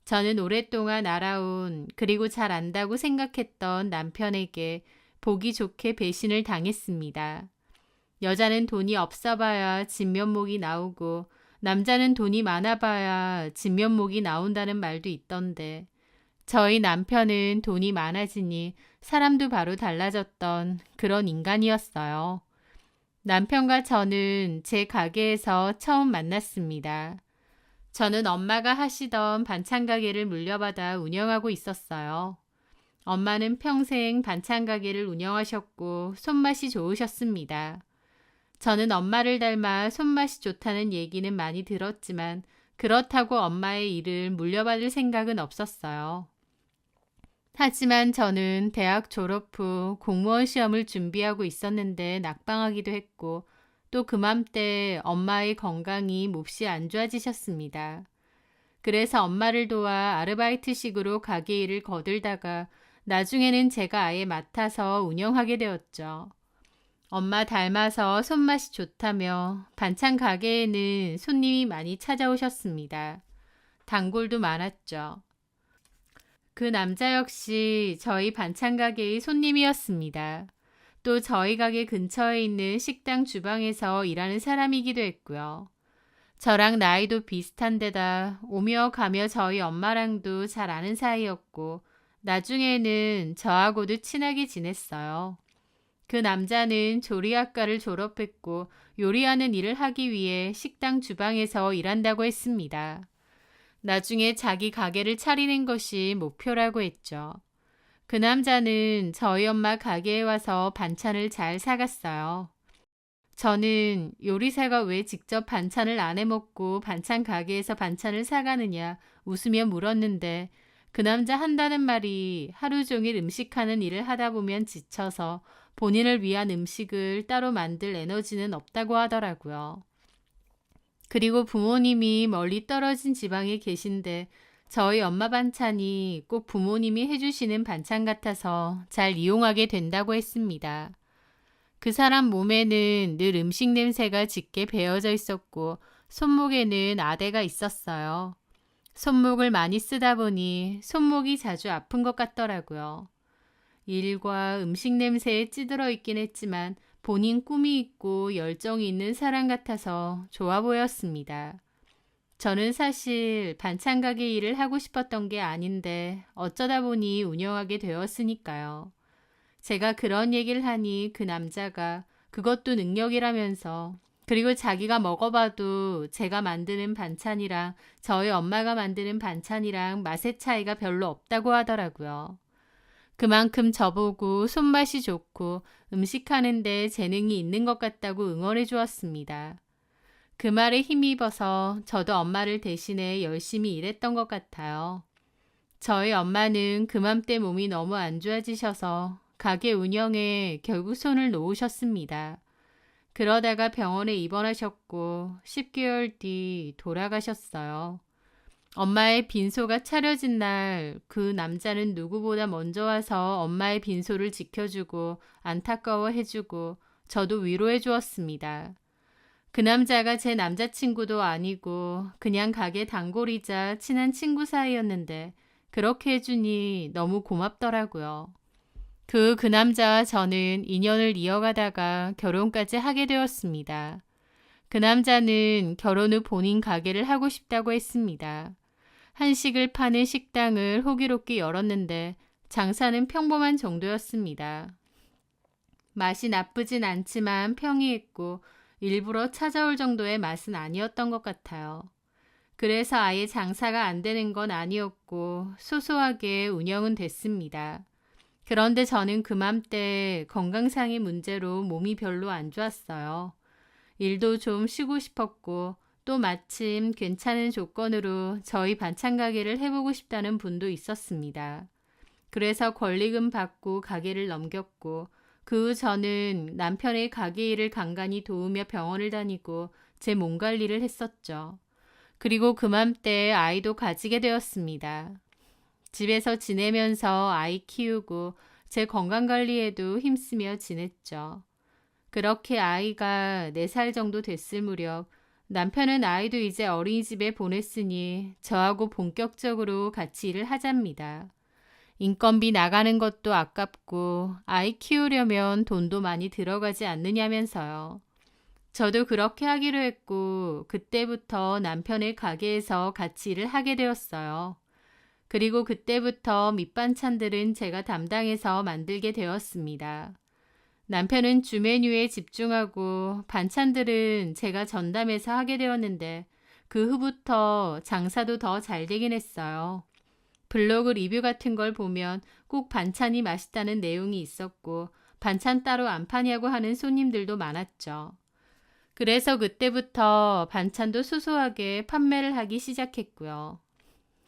저는 오랫동안 알아온 그리고 잘 안다고 생각했던 남편에게 보기 좋게 배신을 당했습니다. 여자는 돈이 없어봐야 진면목이 나오고 남자는 돈이 많아봐야 진면목이 나온다는 말도 있던데 저희 남편은 돈이 많아지니 사람도 바로 달라졌던 그런 인간이었어요. 남편과 저는 제 가게에서 처음 만났습니다. 저는 엄마가 하시던 반찬 가게를 물려받아 운영하고 있었어요. 엄마는 평생 반찬 가게를 운영하셨고 손맛이 좋으셨습니다. 저는 엄마를 닮아 손맛이 좋다는 얘기는 많이 들었지만 그렇다고 엄마의 일을 물려받을 생각은 없었어요. 하지만 저는 대학 졸업 후 공무원 시험을 준비하고 있었는데 낙방하기도 했고 또 그맘때 엄마의 건강이 몹시 안 좋아지셨습니다. 그래서 엄마를 도와 아르바이트식으로 가게 일을 거들다가 나중에는 제가 아예 맡아서 운영하게 되었죠. 엄마 닮아서 손맛이 좋다며 반찬 가게에는 손님이 많이 찾아오셨습니다. 단골도 많았죠. 그 남자 역시 저희 반찬 가게의 손님이었습니다. 또 저희 가게 근처에 있는 식당 주방에서 일하는 사람이기도 했고요. 저랑 나이도 비슷한 데다 오며 가며 저희 엄마랑도 잘 아는 사이였고 나중에는 저하고도 친하게 지냈어요. 그 남자는 조리학과를 졸업했고 요리하는 일을 하기 위해 식당 주방에서 일한다고 했습니다. 나중에 자기 가게를 차리는 것이 목표라고 했죠. 그 남자는 저희 엄마 가게에 와서 반찬을 잘 사갔어요. 저는 요리사가 왜 직접 반찬을 안 해먹고 반찬 가게에서 반찬을 사가느냐 웃으며 물었는데 그 남자 한다는 말이 하루 종일 음식하는 일을 하다 보면 지쳐서 본인을 위한 음식을 따로 만들 에너지는 없다고 하더라고요. 그리고 부모님이 멀리 떨어진 지방에 계신데 저희 엄마 반찬이 꼭 부모님이 해주시는 반찬 같아서 잘 이용하게 된다고 했습니다. 그 사람 몸에는 늘 음식 냄새가 짙게 배어져 있었고 손목에는 아대가 있었어요. 손목을 많이 쓰다 보니 손목이 자주 아픈 것 같더라고요. 일과 음식 냄새에 찌들어 있긴 했지만 본인 꿈이 있고 열정이 있는 사람 같아서 좋아 보였습니다. 저는 사실 반찬 가게 일을 하고 싶었던 게 아닌데 어쩌다 보니 운영하게 되었으니까요. 제가 그런 얘기를 하니 그 남자가 그것도 능력이라면서 그리고 자기가 먹어봐도 제가 만드는 반찬이랑 저희 엄마가 만드는 반찬이랑 맛의 차이가 별로 없다고 하더라고요. 그만큼 저보고 손맛이 좋고 음식하는데 재능이 있는 것 같다고 응원해 주었습니다. 그 말에 힘입어서 저도 엄마를 대신해 열심히 일했던 것 같아요. 저희 엄마는 그맘때 몸이 너무 안 좋아지셔서 가게 운영에 결국 손을 놓으셨습니다. 그러다가 병원에 입원하셨고 10개월 뒤 돌아가셨어요. 엄마의 빈소가 차려진 날 그 남자는 누구보다 먼저 와서 엄마의 빈소를 지켜주고 안타까워해주고 저도 위로해 주었습니다. 그 남자가 제 남자친구도 아니고 그냥 가게 단골이자 친한 친구 사이였는데 그렇게 해주니 너무 고맙더라고요. 그 남자와 저는 인연을 이어가다가 결혼까지 하게 되었습니다. 그 남자는 결혼 후 본인 가게를 하고 싶다고 했습니다. 한식을 파는 식당을 호기롭게 열었는데 장사는 평범한 정도였습니다. 맛이 나쁘진 않지만 평이했고 일부러 찾아올 정도의 맛은 아니었던 것 같아요. 그래서 아예 장사가 안 되는 건 아니었고 소소하게 운영은 됐습니다. 그런데 저는 그맘때 건강상의 문제로 몸이 별로 안 좋았어요. 일도 좀 쉬고 싶었고 또 마침 괜찮은 조건으로 저희 반찬 가게를 해보고 싶다는 분도 있었습니다. 그래서 권리금 받고 가게를 넘겼고 그 후 저는 남편의 가게 일을 간간히 도우며 병원을 다니고 제 몸 관리를 했었죠. 그리고 그맘때 아이도 가지게 되었습니다. 집에서 지내면서 아이 키우고 제 건강 관리에도 힘쓰며 지냈죠. 그렇게 아이가 4살 정도 됐을 무렵 남편은 아이도 이제 어린이집에 보냈으니 저하고 본격적으로 같이 일을 하잡니다. 인건비 나가는 것도 아깝고 아이 키우려면 돈도 많이 들어가지 않느냐면서요. 저도 그렇게 하기로 했고 그때부터 남편의 가게에서 같이 일을 하게 되었어요. 그리고 그때부터 밑반찬들은 제가 담당해서 만들게 되었습니다. 남편은 주 메뉴에 집중하고 반찬들은 제가 전담해서 하게 되었는데 그 후부터 장사도 더 잘 되긴 했어요. 블로그 리뷰 같은 걸 보면 꼭 반찬이 맛있다는 내용이 있었고 반찬 따로 안 파냐고 하는 손님들도 많았죠. 그래서 그때부터 반찬도 소소하게 판매를 하기 시작했고요.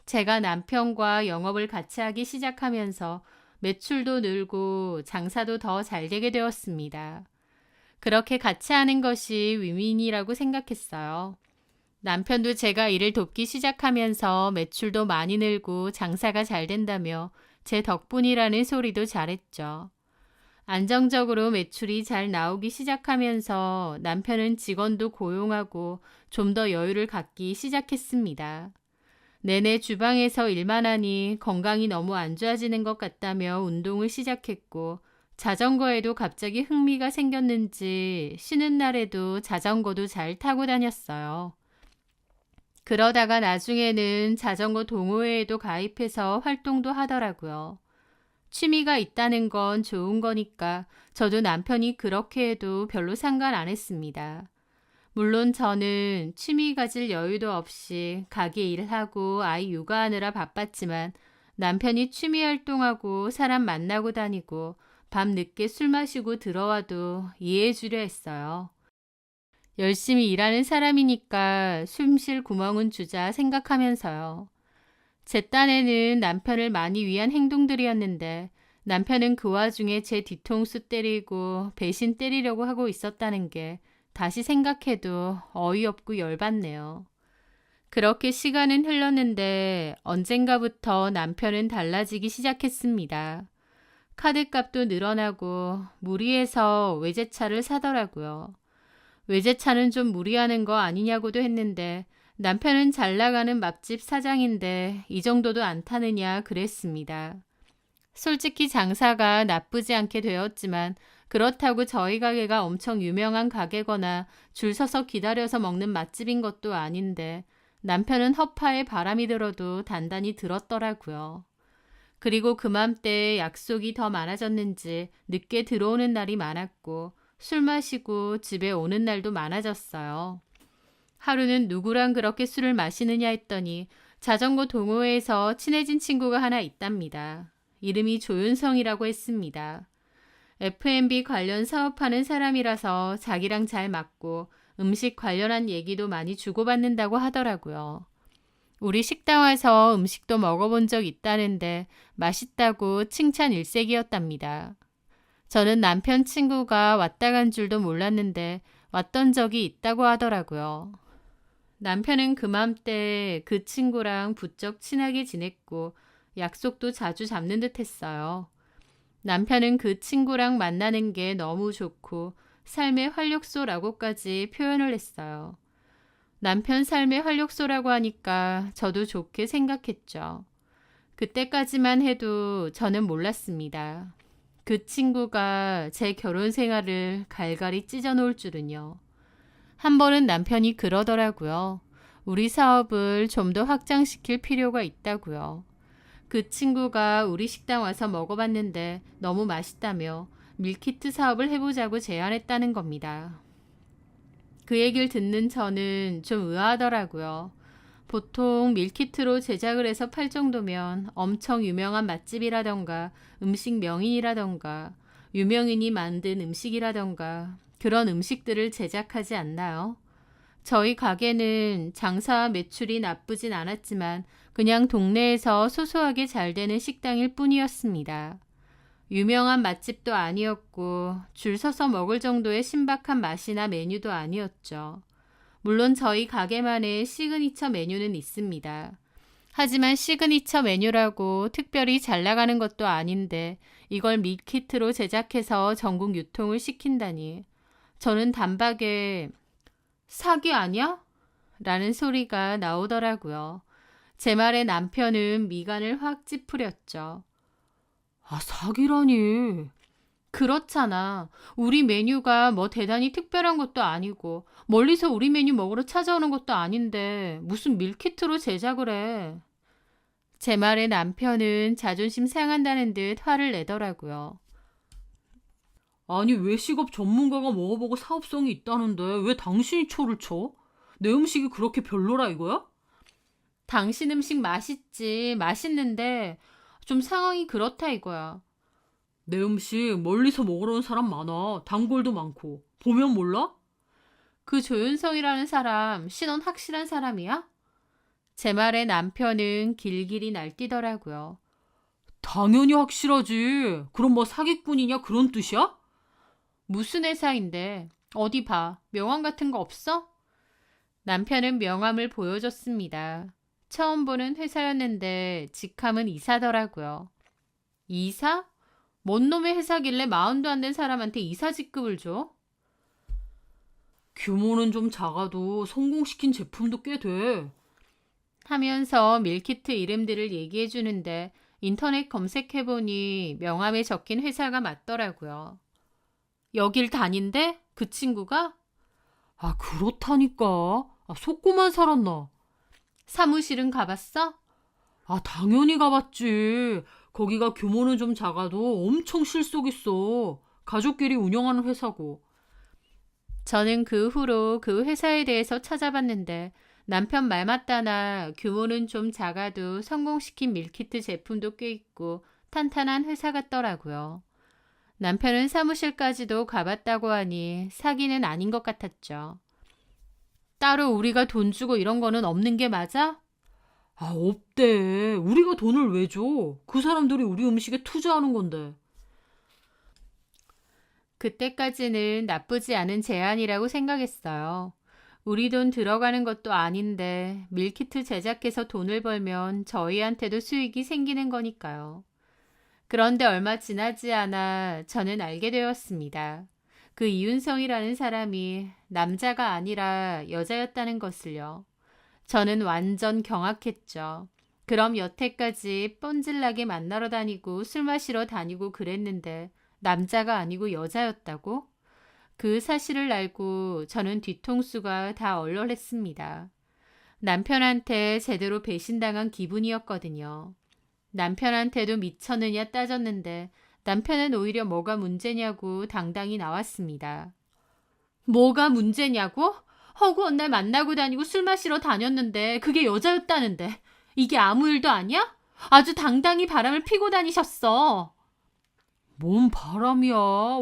제가 남편과 영업을 같이 하기 시작하면서 매출도 늘고 장사도 더 잘 되게 되었습니다. 그렇게 같이 하는 것이 윈윈이라고 생각했어요. 남편도 제가 일을 돕기 시작하면서 매출도 많이 늘고 장사가 잘 된다며 제 덕분이라는 소리도 잘했죠. 안정적으로 매출이 잘 나오기 시작하면서 남편은 직원도 고용하고 좀 더 여유를 갖기 시작했습니다. 내내 주방에서 일만 하니 건강이 너무 안 좋아지는 것 같다며 운동을 시작했고 자전거에도 갑자기 흥미가 생겼는지 쉬는 날에도 자전거도 잘 타고 다녔어요. 그러다가 나중에는 자전거 동호회에도 가입해서 활동도 하더라고요. 취미가 있다는 건 좋은 거니까 저도 남편이 그렇게 해도 별로 상관 안 했습니다. 물론 저는 취미 가질 여유도 없이 가게 일을 하고 아이 육아하느라 바빴지만 남편이 취미 활동하고 사람 만나고 다니고 밤 늦게 술 마시고 들어와도 이해해 주려 했어요. 열심히 일하는 사람이니까 숨 쉴 구멍은 주자 생각하면서요. 제 딴에는 남편을 많이 위한 행동들이었는데 남편은 그 와중에 제 뒤통수 때리고 배신 때리려고 하고 있었다는 게 다시 생각해도 어이없고 열받네요. 그렇게 시간은 흘렀는데 언젠가부터 남편은 달라지기 시작했습니다. 카드값도 늘어나고 무리해서 외제차를 사더라고요. 외제차는 좀 무리하는 거 아니냐고도 했는데 남편은 잘 나가는 맛집 사장인데 이 정도도 안 타느냐 그랬습니다. 솔직히 장사가 나쁘지 않게 되었지만 그렇다고 저희 가게가 엄청 유명한 가게거나 줄 서서 기다려서 먹는 맛집인 것도 아닌데 남편은 허파에 바람이 들어도 단단히 들었더라고요. 그리고 그맘때 약속이 더 많아졌는지 늦게 들어오는 날이 많았고 술 마시고 집에 오는 날도 많아졌어요. 하루는 누구랑 그렇게 술을 마시느냐 했더니 자전거 동호회에서 친해진 친구가 하나 있답니다. 이름이 조윤성이라고 했습니다. F&B 관련 사업하는 사람이라서 자기랑 잘 맞고 음식 관련한 얘기도 많이 주고받는다고 하더라고요. 우리 식당 와서 음식도 먹어본 적 있다는데 맛있다고 칭찬 일색이었답니다. 저는 남편 친구가 왔다 간 줄도 몰랐는데 왔던 적이 있다고 하더라고요. 남편은 그맘때 그 친구랑 부쩍 친하게 지냈고 약속도 자주 잡는 듯 했어요. 남편은 그 친구랑 만나는 게 너무 좋고 삶의 활력소라고까지 표현을 했어요. 남편 삶의 활력소라고 하니까 저도 좋게 생각했죠. 그때까지만 해도 저는 몰랐습니다. 그 친구가 제 결혼 생활을 갈갈이 찢어놓을 줄은요. 한 번은 남편이 그러더라고요. 우리 사업을 좀 더 확장시킬 필요가 있다고요. 그 친구가 우리 식당 와서 먹어봤는데 너무 맛있다며 밀키트 사업을 해보자고 제안했다는 겁니다. 그 얘기를 듣는 저는 좀 의아하더라고요. 보통 밀키트로 제작을 해서 팔 정도면 엄청 유명한 맛집이라던가 음식 명인이라던가 유명인이 만든 음식이라던가 그런 음식들을 제작하지 않나요? 저희 가게는 장사와 매출이 나쁘진 않았지만 그냥 동네에서 소소하게 잘 되는 식당일 뿐이었습니다. 유명한 맛집도 아니었고 줄 서서 먹을 정도의 신박한 맛이나 메뉴도 아니었죠. 물론 저희 가게만의 시그니처 메뉴는 있습니다. 하지만 시그니처 메뉴라고 특별히 잘 나가는 것도 아닌데 이걸 밀키트로 제작해서 전국 유통을 시킨다니. 저는 단박에 사기 아니야? 라는 소리가 나오더라고요. 제 말에 남편은 미간을 확 찌푸렸죠. 아, 사기라니. 그렇잖아. 우리 메뉴가 뭐 대단히 특별한 것도 아니고 멀리서 우리 메뉴 먹으러 찾아오는 것도 아닌데 무슨 밀키트로 제작을 해. 제 말에 남편은 자존심 상한다는 듯 화를 내더라고요. 아니 외식업 전문가가 먹어보고 사업성이 있다는데 왜 당신이 초를 쳐? 내 음식이 그렇게 별로라 이거야? 당신 음식 맛있지. 맛있는데 좀 상황이 그렇다 이거야. 내 음식 멀리서 먹으러 온 사람 많아. 단골도 많고. 보면 몰라? 그 조윤성이라는 사람 신원 확실한 사람이야? 제 말에 남편은 길길이 날뛰더라고요. 당연히 확실하지. 그럼 뭐 사기꾼이냐 그런 뜻이야? 무슨 회사인데? 어디 봐. 명함 같은 거 없어? 남편은 명함을 보여줬습니다. 처음 보는 회사였는데 직함은 이사더라고요. 이사? 뭔 놈의 회사길래 마흔도 안 된 사람한테 이사 직급을 줘? 규모는 좀 작아도 성공시킨 제품도 꽤 돼. 하면서 밀키트 이름들을 얘기해 주는데 인터넷 검색해보니 명함에 적힌 회사가 맞더라고요. 여길 다닌대? 그 친구가? 아, 그렇다니까. 속고만 살았나? 사무실은 가봤어? 아, 당연히 가봤지. 거기가 규모는 좀 작아도 엄청 실속 있어. 가족끼리 운영하는 회사고. 저는 그 후로 그 회사에 대해서 찾아봤는데 남편 말 맞다나 규모는 좀 작아도 성공시킨 밀키트 제품도 꽤 있고 탄탄한 회사 같더라고요. 남편은 사무실까지도 가봤다고 하니 사기는 아닌 것 같았죠. 따로 우리가 돈 주고 이런 거는 없는 게 맞아? 아, 없대. 우리가 돈을 왜 줘? 그 사람들이 우리 음식에 투자하는 건데. 그때까지는 나쁘지 않은 제안이라고 생각했어요. 우리 돈 들어가는 것도 아닌데 밀키트 제작해서 돈을 벌면 저희한테도 수익이 생기는 거니까요. 그런데 얼마 지나지 않아 저는 알게 되었습니다. 그 이윤성이라는 사람이 남자가 아니라 여자였다는 것을요. 저는 완전 경악했죠. 그럼 여태까지 뻔질나게 만나러 다니고 술 마시러 다니고 그랬는데 남자가 아니고 여자였다고? 그 사실을 알고 저는 뒤통수가 다 얼얼했습니다. 남편한테 제대로 배신당한 기분이었거든요. 남편한테도 미쳤느냐 따졌는데 남편은 오히려 뭐가 문제냐고 당당히 나왔습니다. 뭐가 문제냐고? 허구한 날 만나고 다니고 술 마시러 다녔는데 그게 여자였다는데 이게 아무 일도 아니야? 아주 당당히 바람을 피고 다니셨어. 뭔 바람이야.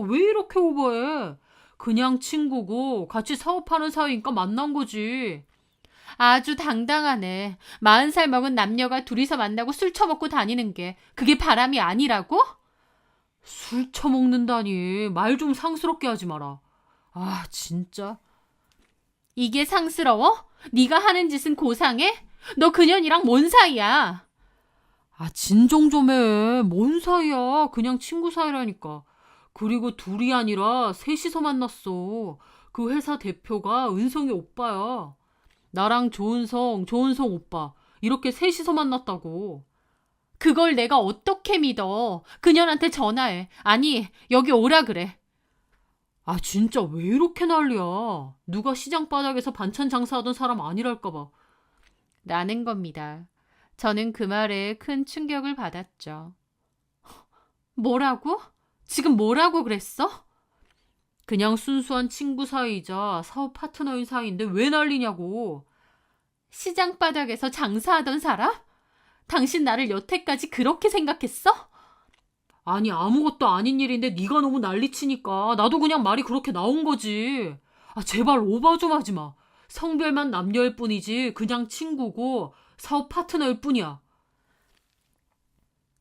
왜 이렇게 오버해? 그냥 친구고 같이 사업하는 사이니까 만난 거지. 아주 당당하네. 40살 먹은 남녀가 둘이서 만나고 술 처먹고 다니는 게 그게 바람이 아니라고? 술 처먹는다니. 말 좀 상스럽게 하지 마라. 아, 진짜. 이게 상스러워? 네가 하는 짓은 고상해? 너 그년이랑 뭔 사이야? 아, 진정 좀 해. 뭔 사이야. 그냥 친구 사이라니까. 그리고 둘이 아니라 셋이서 만났어. 그 회사 대표가 은성이 오빠야. 나랑 조은성 오빠. 이렇게 셋이서 만났다고. 그걸 내가 어떻게 믿어. 그년한테 전화해. 아니, 여기 오라 그래. 아, 진짜 왜 이렇게 난리야. 누가 시장 바닥에서 반찬 장사하던 사람 아니랄까봐. 라는 겁니다. 저는 그 말에 큰 충격을 받았죠. 뭐라고? 지금 뭐라고 그랬어? 그냥 순수한 친구 사이이자 사업 파트너인 사이인데 왜 난리냐고. 시장 바닥에서 장사하던 사람? 당신 나를 여태까지 그렇게 생각했어? 아니, 아무것도 아닌 일인데 네가 너무 난리치니까 나도 그냥 말이 그렇게 나온 거지. 아, 제발 오버 좀 하지 마. 성별만 남녀일 뿐이지 그냥 친구고 사업 파트너일 뿐이야.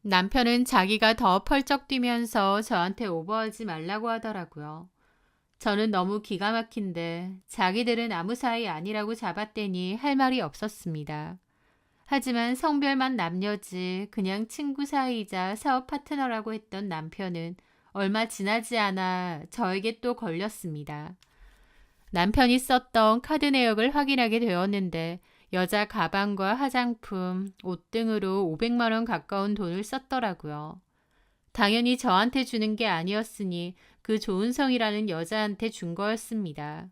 남편은 자기가 더 펄쩍 뛰면서 저한테 오버하지 말라고 하더라고요. 저는 너무 기가 막힌데 자기들은 아무 사이 아니라고 잡았대니 할 말이 없었습니다. 하지만 성별만 남녀지 그냥 친구 사이이자 사업 파트너라고 했던 남편은 얼마 지나지 않아 저에게 또 걸렸습니다. 남편이 썼던 카드 내역을 확인하게 되었는데 여자 가방과 화장품, 옷 등으로 500만 원 가까운 돈을 썼더라고요. 당연히 저한테 주는 게 아니었으니 그 조은성이라는 여자한테 준 거였습니다.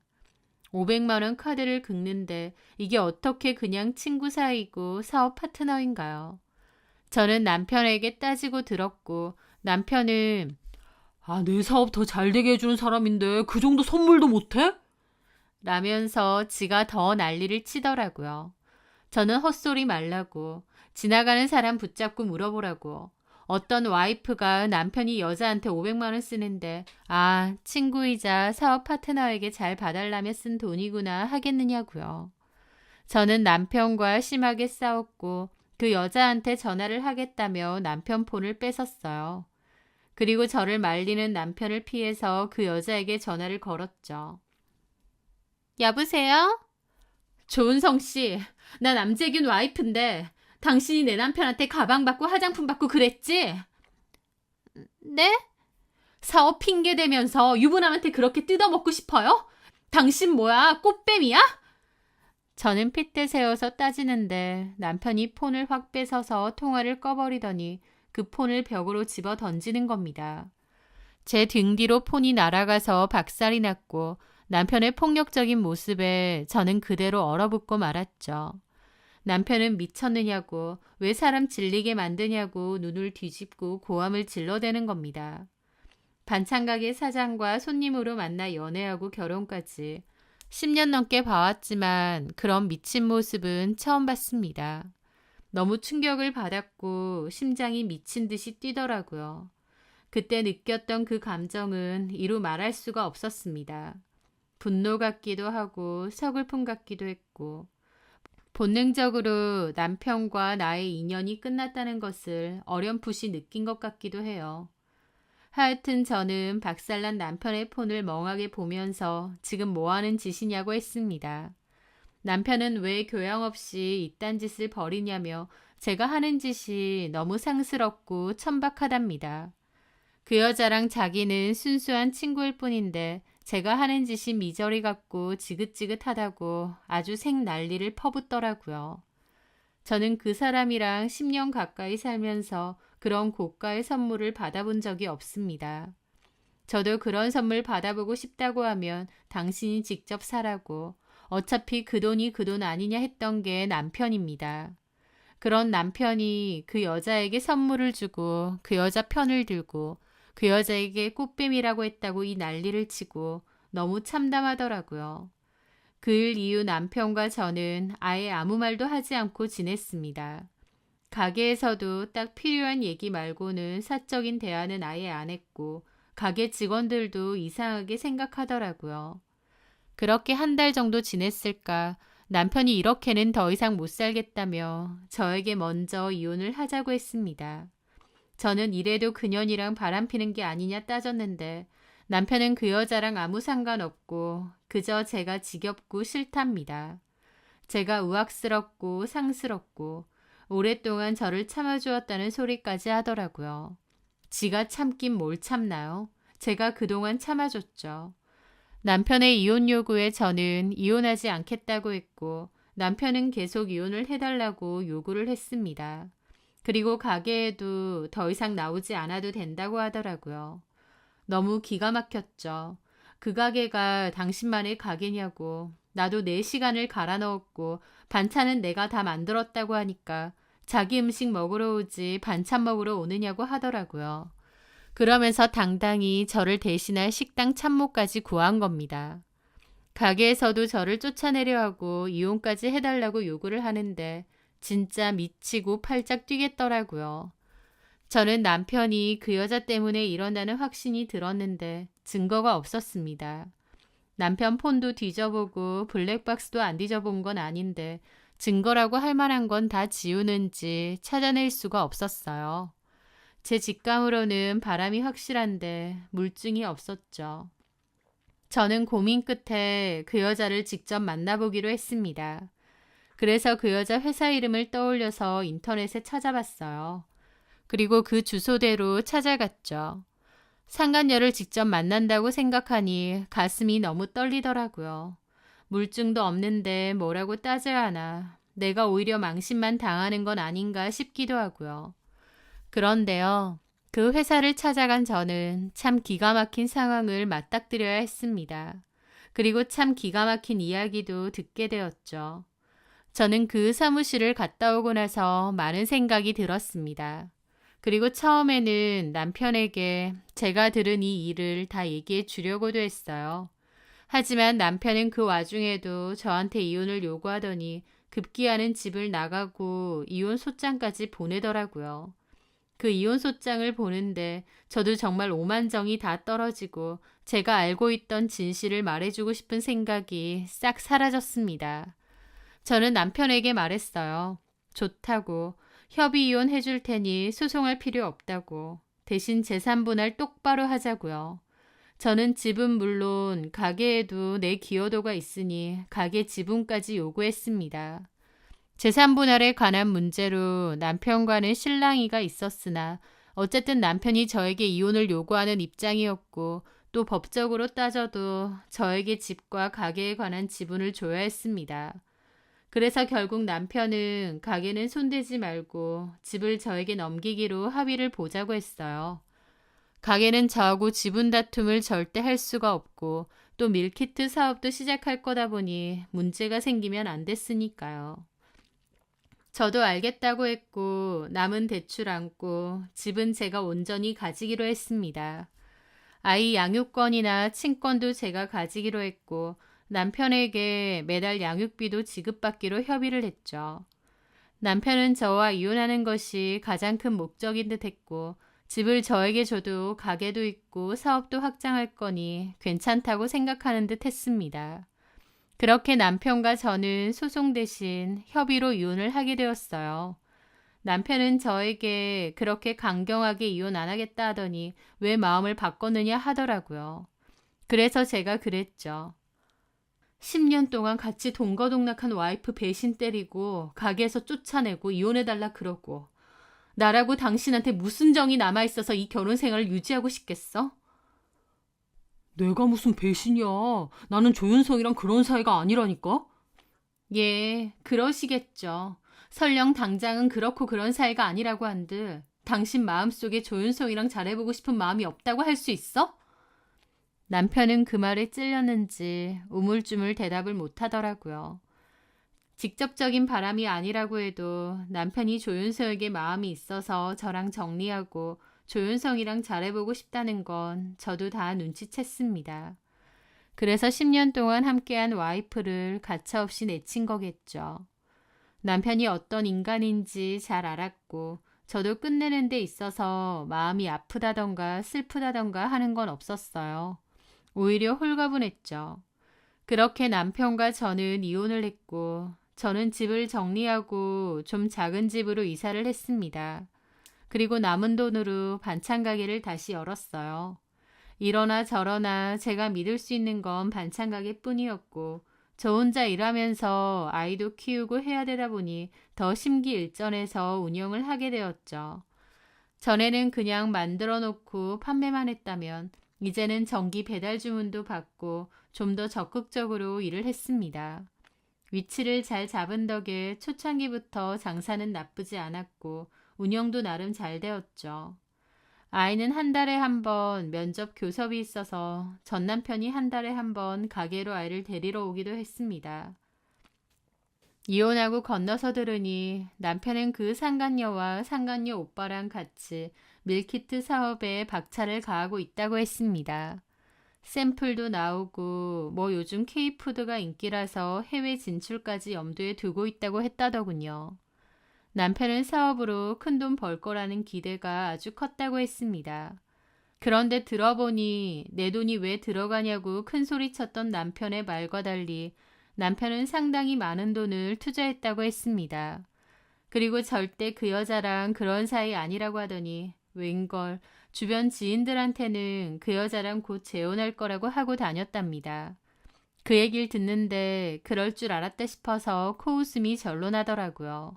500만 원 카드를 긁는데 이게 어떻게 그냥 친구 사이고 사업 파트너인가요? 저는 남편에게 따지고 들었고 남편은 내 사업 더 잘 되게 해주는 사람인데 그 정도 선물도 못해? 라면서 지가 더 난리를 치더라고요. 저는 헛소리 말라고 지나가는 사람 붙잡고 물어보라고 어떤 와이프가 남편이 여자한테 500만 원 쓰는데 친구이자 사업 파트너에게 잘 봐달라며 쓴 돈이구나 하겠느냐고요. 저는 남편과 심하게 싸웠고 그 여자한테 전화를 하겠다며 남편 폰을 뺏었어요. 그리고 저를 말리는 남편을 피해서 그 여자에게 전화를 걸었죠. 여보세요? 조은성 씨, 나 남재균 와이프인데 당신이 내 남편한테 가방 받고 화장품 받고 그랬지? 네? 사업 핑계 대면서 유부남한테 그렇게 뜯어먹고 싶어요? 당신 뭐야? 꽃뱀이야? 저는 핏대 세워서 따지는데 남편이 폰을 확 뺏어서 통화를 꺼버리더니 그 폰을 벽으로 집어 던지는 겁니다. 제 등 뒤로 폰이 날아가서 박살이 났고 남편의 폭력적인 모습에 저는 그대로 얼어붙고 말았죠. 남편은 미쳤느냐고 왜 사람 질리게 만드냐고 눈을 뒤집고 고함을 질러대는 겁니다. 반찬가게 사장과 손님으로 만나 연애하고 결혼까지 10년 넘게 봐왔지만 그런 미친 모습은 처음 봤습니다. 너무 충격을 받았고 심장이 미친 듯이 뛰더라고요. 그때 느꼈던 그 감정은 이루 말할 수가 없었습니다. 분노 같기도 하고 서글픔 같기도 했고 본능적으로 남편과 나의 인연이 끝났다는 것을 어렴풋이 느낀 것 같기도 해요. 하여튼 저는 박살난 남편의 폰을 멍하게 보면서 지금 뭐하는 짓이냐고 했습니다. 남편은 왜 교양 없이 이딴 짓을 벌이냐며 제가 하는 짓이 너무 상스럽고 천박하답니다. 그 여자랑 자기는 순수한 친구일 뿐인데 제가 하는 짓이 미저리 같고 지긋지긋하다고 아주 생난리를 퍼붓더라고요. 저는 그 사람이랑 10년 가까이 살면서 그런 고가의 선물을 받아본 적이 없습니다. 저도 그런 선물 받아보고 싶다고 하면 당신이 직접 사라고 어차피 그 돈이 그 돈 아니냐 했던 게 남편입니다. 그런 남편이 그 여자에게 선물을 주고 그 여자 편을 들고 그 여자에게 꽃뱀이라고 했다고 이 난리를 치고 너무 참담하더라고요. 그 일 이후 남편과 저는 아예 아무 말도 하지 않고 지냈습니다. 가게에서도 딱 필요한 얘기 말고는 사적인 대화는 아예 안 했고 가게 직원들도 이상하게 생각하더라고요. 그렇게 한 달 정도 지냈을까 남편이 이렇게는 더 이상 못 살겠다며 저에게 먼저 이혼을 하자고 했습니다. 저는 이래도 그년이랑 바람피는 게 아니냐 따졌는데 남편은 그 여자랑 아무 상관없고 그저 제가 지겹고 싫답니다. 제가 우악스럽고 상스럽고 오랫동안 저를 참아주었다는 소리까지 하더라고요. 지가 참긴 뭘 참나요? 제가 그동안 참아줬죠. 남편의 이혼 요구에 저는 이혼하지 않겠다고 했고 남편은 계속 이혼을 해달라고 요구를 했습니다. 그리고 가게에도 더 이상 나오지 않아도 된다고 하더라고요. 너무 기가 막혔죠. 그 가게가 당신만의 가게냐고 나도 내 시간을 갈아 넣었고 반찬은 내가 다 만들었다고 하니까 자기 음식 먹으러 오지 반찬 먹으러 오느냐고 하더라고요. 그러면서 당당히 저를 대신할 식당 참모까지 구한 겁니다. 가게에서도 저를 쫓아내려 하고 이혼까지 해달라고 요구를 하는데 진짜 미치고 팔짝 뛰겠더라고요. 저는 남편이 그 여자 때문에 이런다는 확신이 들었는데 증거가 없었습니다. 남편 폰도 뒤져보고 블랙박스도 안 뒤져본 건 아닌데 증거라고 할 만한 건 다 지우는지 찾아낼 수가 없었어요. 제 직감으로는 바람이 확실한데 물증이 없었죠. 저는 고민 끝에 그 여자를 직접 만나보기로 했습니다. 그래서 그 여자 회사 이름을 떠올려서 인터넷에 찾아봤어요. 그리고 그 주소대로 찾아갔죠. 상간녀를 직접 만난다고 생각하니 가슴이 너무 떨리더라고요. 물증도 없는데 뭐라고 따져야 하나. 내가 오히려 망신만 당하는 건 아닌가 싶기도 하고요. 그런데요. 그 회사를 찾아간 저는 참 기가 막힌 상황을 맞닥뜨려야 했습니다. 그리고 참 기가 막힌 이야기도 듣게 되었죠. 저는 그 사무실을 갔다 오고 나서 많은 생각이 들었습니다. 그리고 처음에는 남편에게 제가 들은 이 일을 다 얘기해 주려고도 했어요. 하지만 남편은 그 와중에도 저한테 이혼을 요구하더니 급기야는 집을 나가고 이혼 소장까지 보내더라고요. 그 이혼 소장을 보는데 저도 정말 오만정이 다 떨어지고 제가 알고 있던 진실을 말해주고 싶은 생각이 싹 사라졌습니다. 저는 남편에게 말했어요. 좋다고. 협의 이혼 해줄 테니 소송할 필요 없다고. 대신 재산 분할 똑바로 하자고요. 저는 집은 물론 가게에도 내 기여도가 있으니 가게 지분까지 요구했습니다. 재산 분할에 관한 문제로 남편과는 실랑이가 있었으나 어쨌든 남편이 저에게 이혼을 요구하는 입장이었고 또 법적으로 따져도 저에게 집과 가게에 관한 지분을 줘야 했습니다. 그래서 결국 남편은 가게는 손대지 말고 집을 저에게 넘기기로 합의를 보자고 했어요. 가게는 저하고 지분 다툼을 절대 할 수가 없고 또 밀키트 사업도 시작할 거다 보니 문제가 생기면 안 됐으니까요. 저도 알겠다고 했고 남은 대출 안고 집은 제가 온전히 가지기로 했습니다. 아이 양육권이나 친권도 제가 가지기로 했고 남편에게 매달 양육비도 지급받기로 협의를 했죠. 남편은 저와 이혼하는 것이 가장 큰 목적인 듯 했고 집을 저에게 줘도 가게도 있고 사업도 확장할 거니 괜찮다고 생각하는 듯 했습니다. 그렇게 남편과 저는 소송 대신 협의로 이혼을 하게 되었어요. 남편은 저에게 그렇게 강경하게 이혼 안 하겠다 하더니 왜 마음을 바꿨느냐 하더라고요. 그래서 제가 그랬죠. 10년 동안 같이 동거동락한 와이프 배신 때리고 가게에서 쫓아내고 이혼해달라 그러고 나라고 당신한테 무슨 정이 남아있어서 이 결혼 생활을 유지하고 싶겠어? 내가 무슨 배신이야. 나는 조윤성이랑 그런 사이가 아니라니까? 예, 그러시겠죠. 설령 당장은 그렇고 그런 사이가 아니라고 한들 당신 마음속에 조윤성이랑 잘해보고 싶은 마음이 없다고 할 수 있어? 남편은 그 말에 찔렸는지 우물쭈물 대답을 못하더라고요. 직접적인 바람이 아니라고 해도 남편이 조윤성에게 마음이 있어서 저랑 정리하고 조윤성이랑 잘해보고 싶다는 건 저도 다 눈치챘습니다. 그래서 10년 동안 함께한 와이프를 가차없이 내친 거겠죠. 남편이 어떤 인간인지 잘 알았고 저도 끝내는 데 있어서 마음이 아프다던가 슬프다던가 하는 건 없었어요. 오히려 홀가분했죠. 그렇게 남편과 저는 이혼을 했고 저는 집을 정리하고 좀 작은 집으로 이사를 했습니다. 그리고 남은 돈으로 반찬 가게를 다시 열었어요. 이러나 저러나 제가 믿을 수 있는 건 반찬 가게뿐이었고 저 혼자 일하면서 아이도 키우고 해야 되다 보니 더 심기일전해서 운영을 하게 되었죠. 전에는 그냥 만들어 놓고 판매만 했다면 이제는 정기 배달 주문도 받고 좀 더 적극적으로 일을 했습니다. 위치를 잘 잡은 덕에 초창기부터 장사는 나쁘지 않았고 운영도 나름 잘 되었죠. 아이는 한 달에 한 번 면접 교섭이 있어서 전 남편이 한 달에 한 번 가게로 아이를 데리러 오기도 했습니다. 이혼하고 건너서 들으니 남편은 그 상간녀와 상간녀 오빠랑 같이 밀키트 사업에 박차를 가하고 있다고 했습니다. 샘플도 나오고 뭐 요즘 K푸드가 인기라서 해외 진출까지 염두에 두고 있다고 했다더군요. 남편은 사업으로 큰돈 벌 거라는 기대가 아주 컸다고 했습니다. 그런데 들어보니 내 돈이 왜 들어가냐고 큰소리 쳤던 남편의 말과 달리 남편은 상당히 많은 돈을 투자했다고 했습니다. 그리고 절대 그 여자랑 그런 사이 아니라고 하더니 웬걸 주변 지인들한테는 그 여자랑 곧 재혼할 거라고 하고 다녔답니다. 그 얘기를 듣는데 그럴 줄 알았다 싶어서 코웃음이 절로 나더라고요.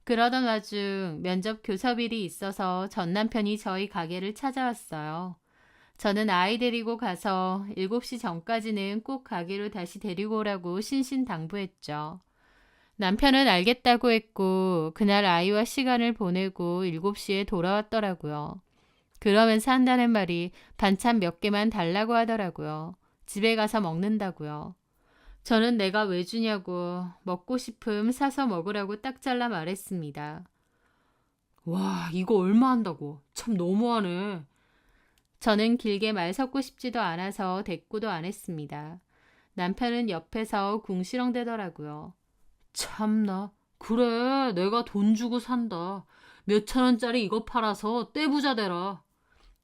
그러던 와중 면접 교섭일이 있어서 전 남편이 저희 가게를 찾아왔어요. 저는 아이 데리고 가서 7시 전까지는 꼭 가게로 다시 데리고 오라고 신신당부했죠. 남편은 알겠다고 했고 그날 아이와 시간을 보내고 7시에 돌아왔더라고요. 그러면서 한다는 말이 반찬 몇 개만 달라고 하더라고요. 집에 가서 먹는다고요. 저는 내가 왜 주냐고 먹고 싶음 사서 먹으라고 딱 잘라 말했습니다. 와, 이거 얼마 한다고. 참 너무하네. 저는 길게 말 섞고 싶지도 않아서 대꾸도 안 했습니다. 남편은 옆에서 궁시렁대더라고요. 참나. 그래, 내가 돈 주고 산다. 몇천 원짜리 이거 팔아서 떼부자 되라.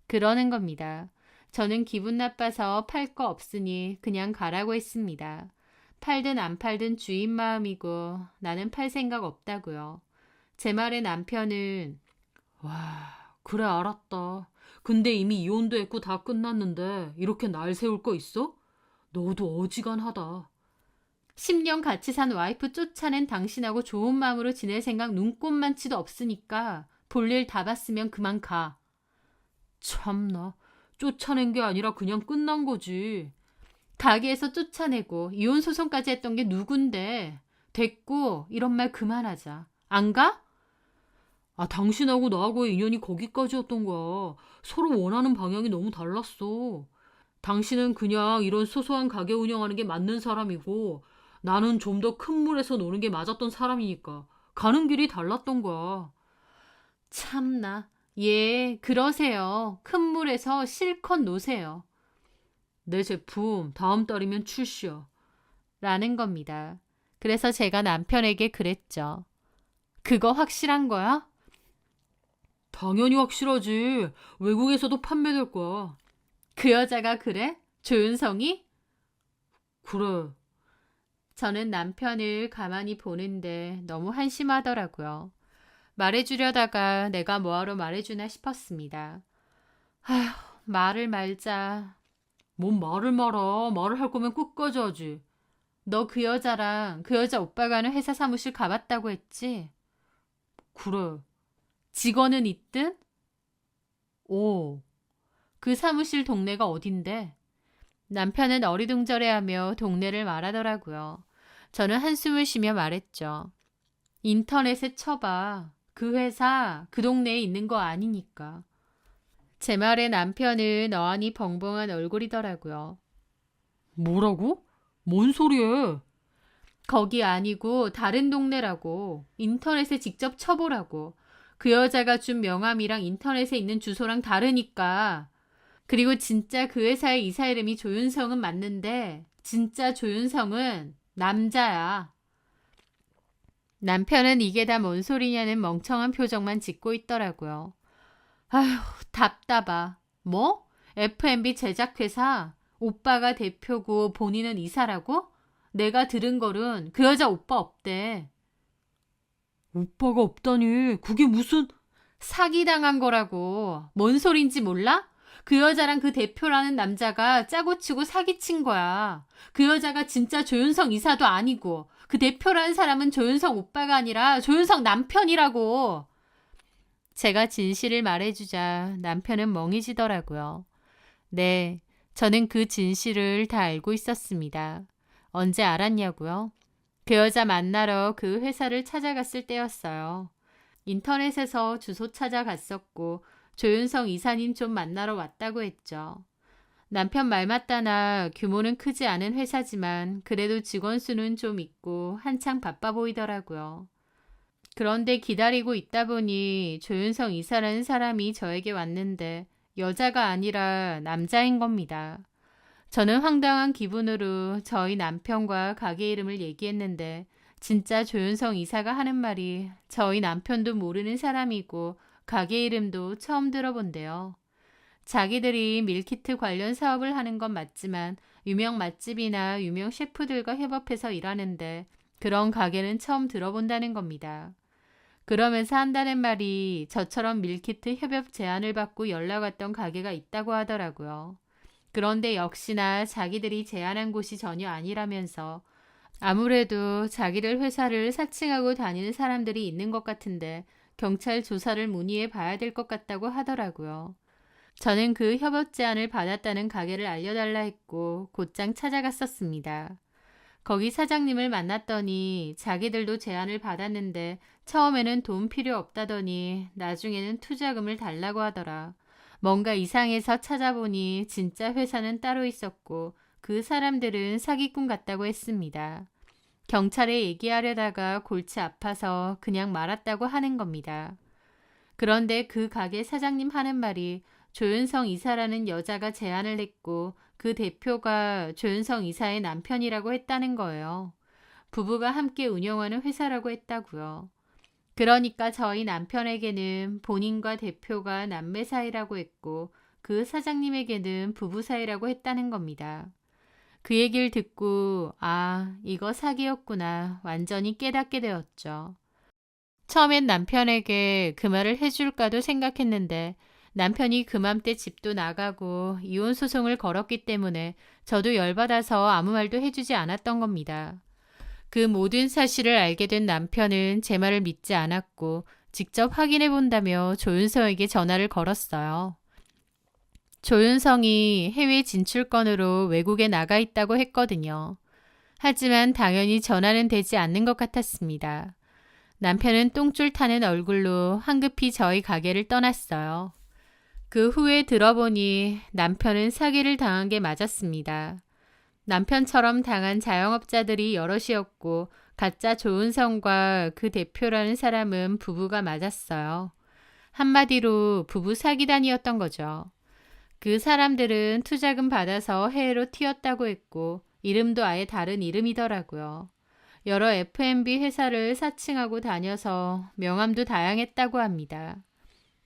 그러는 겁니다. 저는 기분 나빠서 팔 거 없으니 그냥 가라고 했습니다. 팔든 안 팔든 주인 마음이고 나는 팔 생각 없다고요. 제 말에 남편은 와, 그래 알았다. 근데 이미 이혼도 했고 다 끝났는데 이렇게 날 세울 거 있어? 너도 어지간하다. 10년 같이 산 와이프 쫓아낸 당신하고 좋은 마음으로 지낼 생각 눈꼽만치도 없으니까 볼일 다 봤으면 그만 가. 참나. 쫓아낸 게 아니라 그냥 끝난 거지. 가게에서 쫓아내고 이혼 소송까지 했던 게 누군데. 됐고 이런 말 그만하자. 안 가? 아, 당신하고 나하고의 인연이 거기까지였던 거야. 서로 원하는 방향이 너무 달랐어. 당신은 그냥 이런 소소한 가게 운영하는 게 맞는 사람이고 나는 좀 더 큰 물에서 노는 게 맞았던 사람이니까 가는 길이 달랐던 거야. 참나. 예, 그러세요. 큰 물에서 실컷 노세요. 내 제품 다음 달이면 출시야. 라는 겁니다. 그래서 제가 남편에게 그랬죠. 그거 확실한 거야? 당연히 확실하지. 외국에서도 판매될 거야. 그 여자가 그래? 조윤성이? 그래. 저는 남편을 가만히 보는데 너무 한심하더라고요. 말해주려다가 내가 뭐하러 말해주나 싶었습니다. 아휴, 말을 말자. 뭔 말을 말아. 말을 할 거면 끝까지 하지. 너 그 여자랑 그 여자 오빠가 하는 회사 사무실 가봤다고 했지? 그래. 직원은 있든? 오. 그 사무실 동네가 어딘데? 남편은 어리둥절해하며 동네를 말하더라고요. 저는 한숨을 쉬며 말했죠. 인터넷에 쳐봐. 그 회사 그 동네에 있는 거 아니니까. 제 말에 남편은 어안이 벙벙한 얼굴이더라고요. 뭐라고? 뭔 소리해? 거기 아니고 다른 동네라고. 인터넷에 직접 쳐보라고. 그 여자가 준 명함이랑 인터넷에 있는 주소랑 다르니까. 그리고 진짜 그 회사의 이사 이름이 조윤성은 맞는데 진짜 조윤성은 남자야. 남편은 이게 다 뭔 소리냐는 멍청한 표정만 짓고 있더라고요. 아휴, 답답하. 뭐? F&B 제작회사? 오빠가 대표고 본인은 이사라고? 내가 들은 거는 그 여자 오빠 없대. 오빠가 없다니. 그게 무슨... 사기당한 거라고. 뭔 소린지 몰라? 그 여자랑 그 대표라는 남자가 짜고 치고 사기친 거야. 그 여자가 진짜 조윤성 이사도 아니고 그 대표라는 사람은 조윤성 오빠가 아니라 조윤성 남편이라고. 제가 진실을 말해주자 남편은 멍해지더라고요. 네, 저는 그 진실을 다 알고 있었습니다. 언제 알았냐고요? 그 여자 만나러 그 회사를 찾아갔을 때였어요. 인터넷에서 주소 찾아갔었고 조윤성 이사님 좀 만나러 왔다고 했죠. 남편 말 맞다나 규모는 크지 않은 회사지만 그래도 직원 수는 좀 있고 한창 바빠 보이더라고요. 그런데 기다리고 있다 보니 조윤성 이사라는 사람이 저에게 왔는데 여자가 아니라 남자인 겁니다. 저는 황당한 기분으로 저희 남편과 가게 이름을 얘기했는데 진짜 조윤성 이사가 하는 말이 저희 남편도 모르는 사람이고 가게 이름도 처음 들어본대요. 자기들이 밀키트 관련 사업을 하는 건 맞지만 유명 맛집이나 유명 셰프들과 협업해서 일하는데 그런 가게는 처음 들어본다는 겁니다. 그러면서 한다는 말이 저처럼 밀키트 협업 제안을 받고 연락 왔던 가게가 있다고 하더라고요. 그런데 역시나 자기들이 제안한 곳이 전혀 아니라면서 아무래도 자기들 회사를 사칭하고 다니는 사람들이 있는 것 같은데 경찰 조사를 문의해 봐야 될 것 같다고 하더라고요. 저는 그 협업 제안을 받았다는 가게를 알려달라 했고 곧장 찾아갔었습니다. 거기 사장님을 만났더니 자기들도 제안을 받았는데 처음에는 돈 필요 없다더니 나중에는 투자금을 달라고 하더라. 뭔가 이상해서 찾아보니 진짜 회사는 따로 있었고 그 사람들은 사기꾼 같다고 했습니다. 경찰에 얘기하려다가 골치 아파서 그냥 말았다고 하는 겁니다. 그런데 그 가게 사장님 하는 말이 조윤성 이사라는 여자가 제안을 했고 그 대표가 조윤성 이사의 남편이라고 했다는 거예요. 부부가 함께 운영하는 회사라고 했다고요. 그러니까 저희 남편에게는 본인과 대표가 남매 사이라고 했고 그 사장님에게는 부부 사이라고 했다는 겁니다. 그 얘기를 듣고 이거 사기였구나 완전히 깨닫게 되었죠. 처음엔 남편에게 그 말을 해줄까도 생각했는데 남편이 그맘때 집도 나가고 이혼 소송을 걸었기 때문에 저도 열받아서 아무 말도 해주지 않았던 겁니다. 그 모든 사실을 알게 된 남편은 제 말을 믿지 않았고 직접 확인해 본다며 조윤성에게 전화를 걸었어요. 조윤성이 해외 진출권으로 외국에 나가 있다고 했거든요. 하지만 당연히 전화는 되지 않는 것 같았습니다. 남편은 똥줄 타는 얼굴로 황급히 저희 가게를 떠났어요. 그 후에 들어보니 남편은 사기를 당한 게 맞았습니다. 남편처럼 당한 자영업자들이 여럿이었고 가짜 조은성과 그 대표라는 사람은 부부가 맞았어요. 한마디로 부부 사기단이었던 거죠. 그 사람들은 투자금 받아서 해외로 튀었다고 했고 이름도 아예 다른 이름이더라고요. 여러 F&B 회사를 사칭하고 다녀서 명함도 다양했다고 합니다.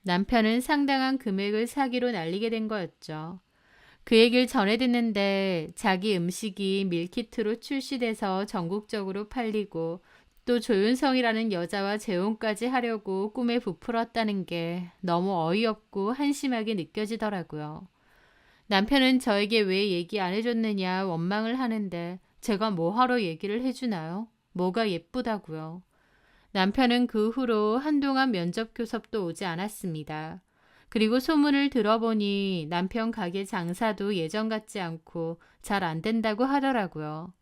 남편은 상당한 금액을 사기로 날리게 된 거였죠. 그 얘기를 전해 듣는데 자기 음식이 밀키트로 출시돼서 전국적으로 팔리고 또 조윤성이라는 여자와 재혼까지 하려고 꿈에 부풀었다는 게 너무 어이없고 한심하게 느껴지더라고요. 남편은 저에게 왜 얘기 안 해줬느냐 원망을 하는데 제가 뭐하러 얘기를 해주나요? 뭐가 예쁘다고요. 남편은 그 후로 한동안 면접 교섭도 오지 않았습니다. 그리고 소문을 들어보니 남편 가게 장사도 예전 같지 않고 잘 안 된다고 하더라고요.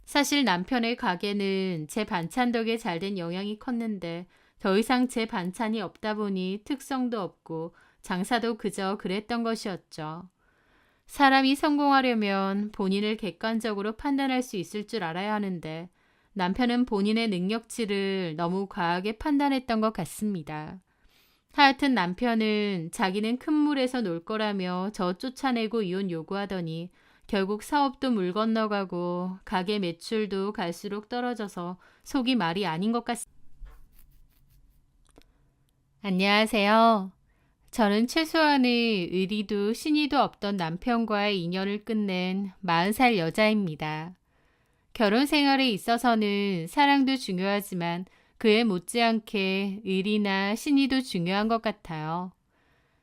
사실 남편의 가게는 제 반찬 덕에 잘된 영향이 컸는데 더 이상 제 반찬이 없다 보니 특성도 없고 장사도 그저 그랬던 것이었죠. 사람이 성공하려면 본인을 객관적으로 판단할 수 있을 줄 알아야 하는데 남편은 본인의 능력치를 너무 과하게 판단했던 것 같습니다. 하여튼 남편은 자기는 큰 물에서 놀 거라며 저 쫓아내고 이혼 요구하더니 결국 사업도 물 건너가고 가게 매출도 갈수록 떨어져서 속이 말이 아닌 것 같습니다. 안녕하세요. 저는 최소한의 의리도 신의도 없던 남편과의 인연을 끝낸 40살 여자입니다. 결혼 생활에 있어서는 사랑도 중요하지만 그에 못지않게 의리나 신의도 중요한 것 같아요.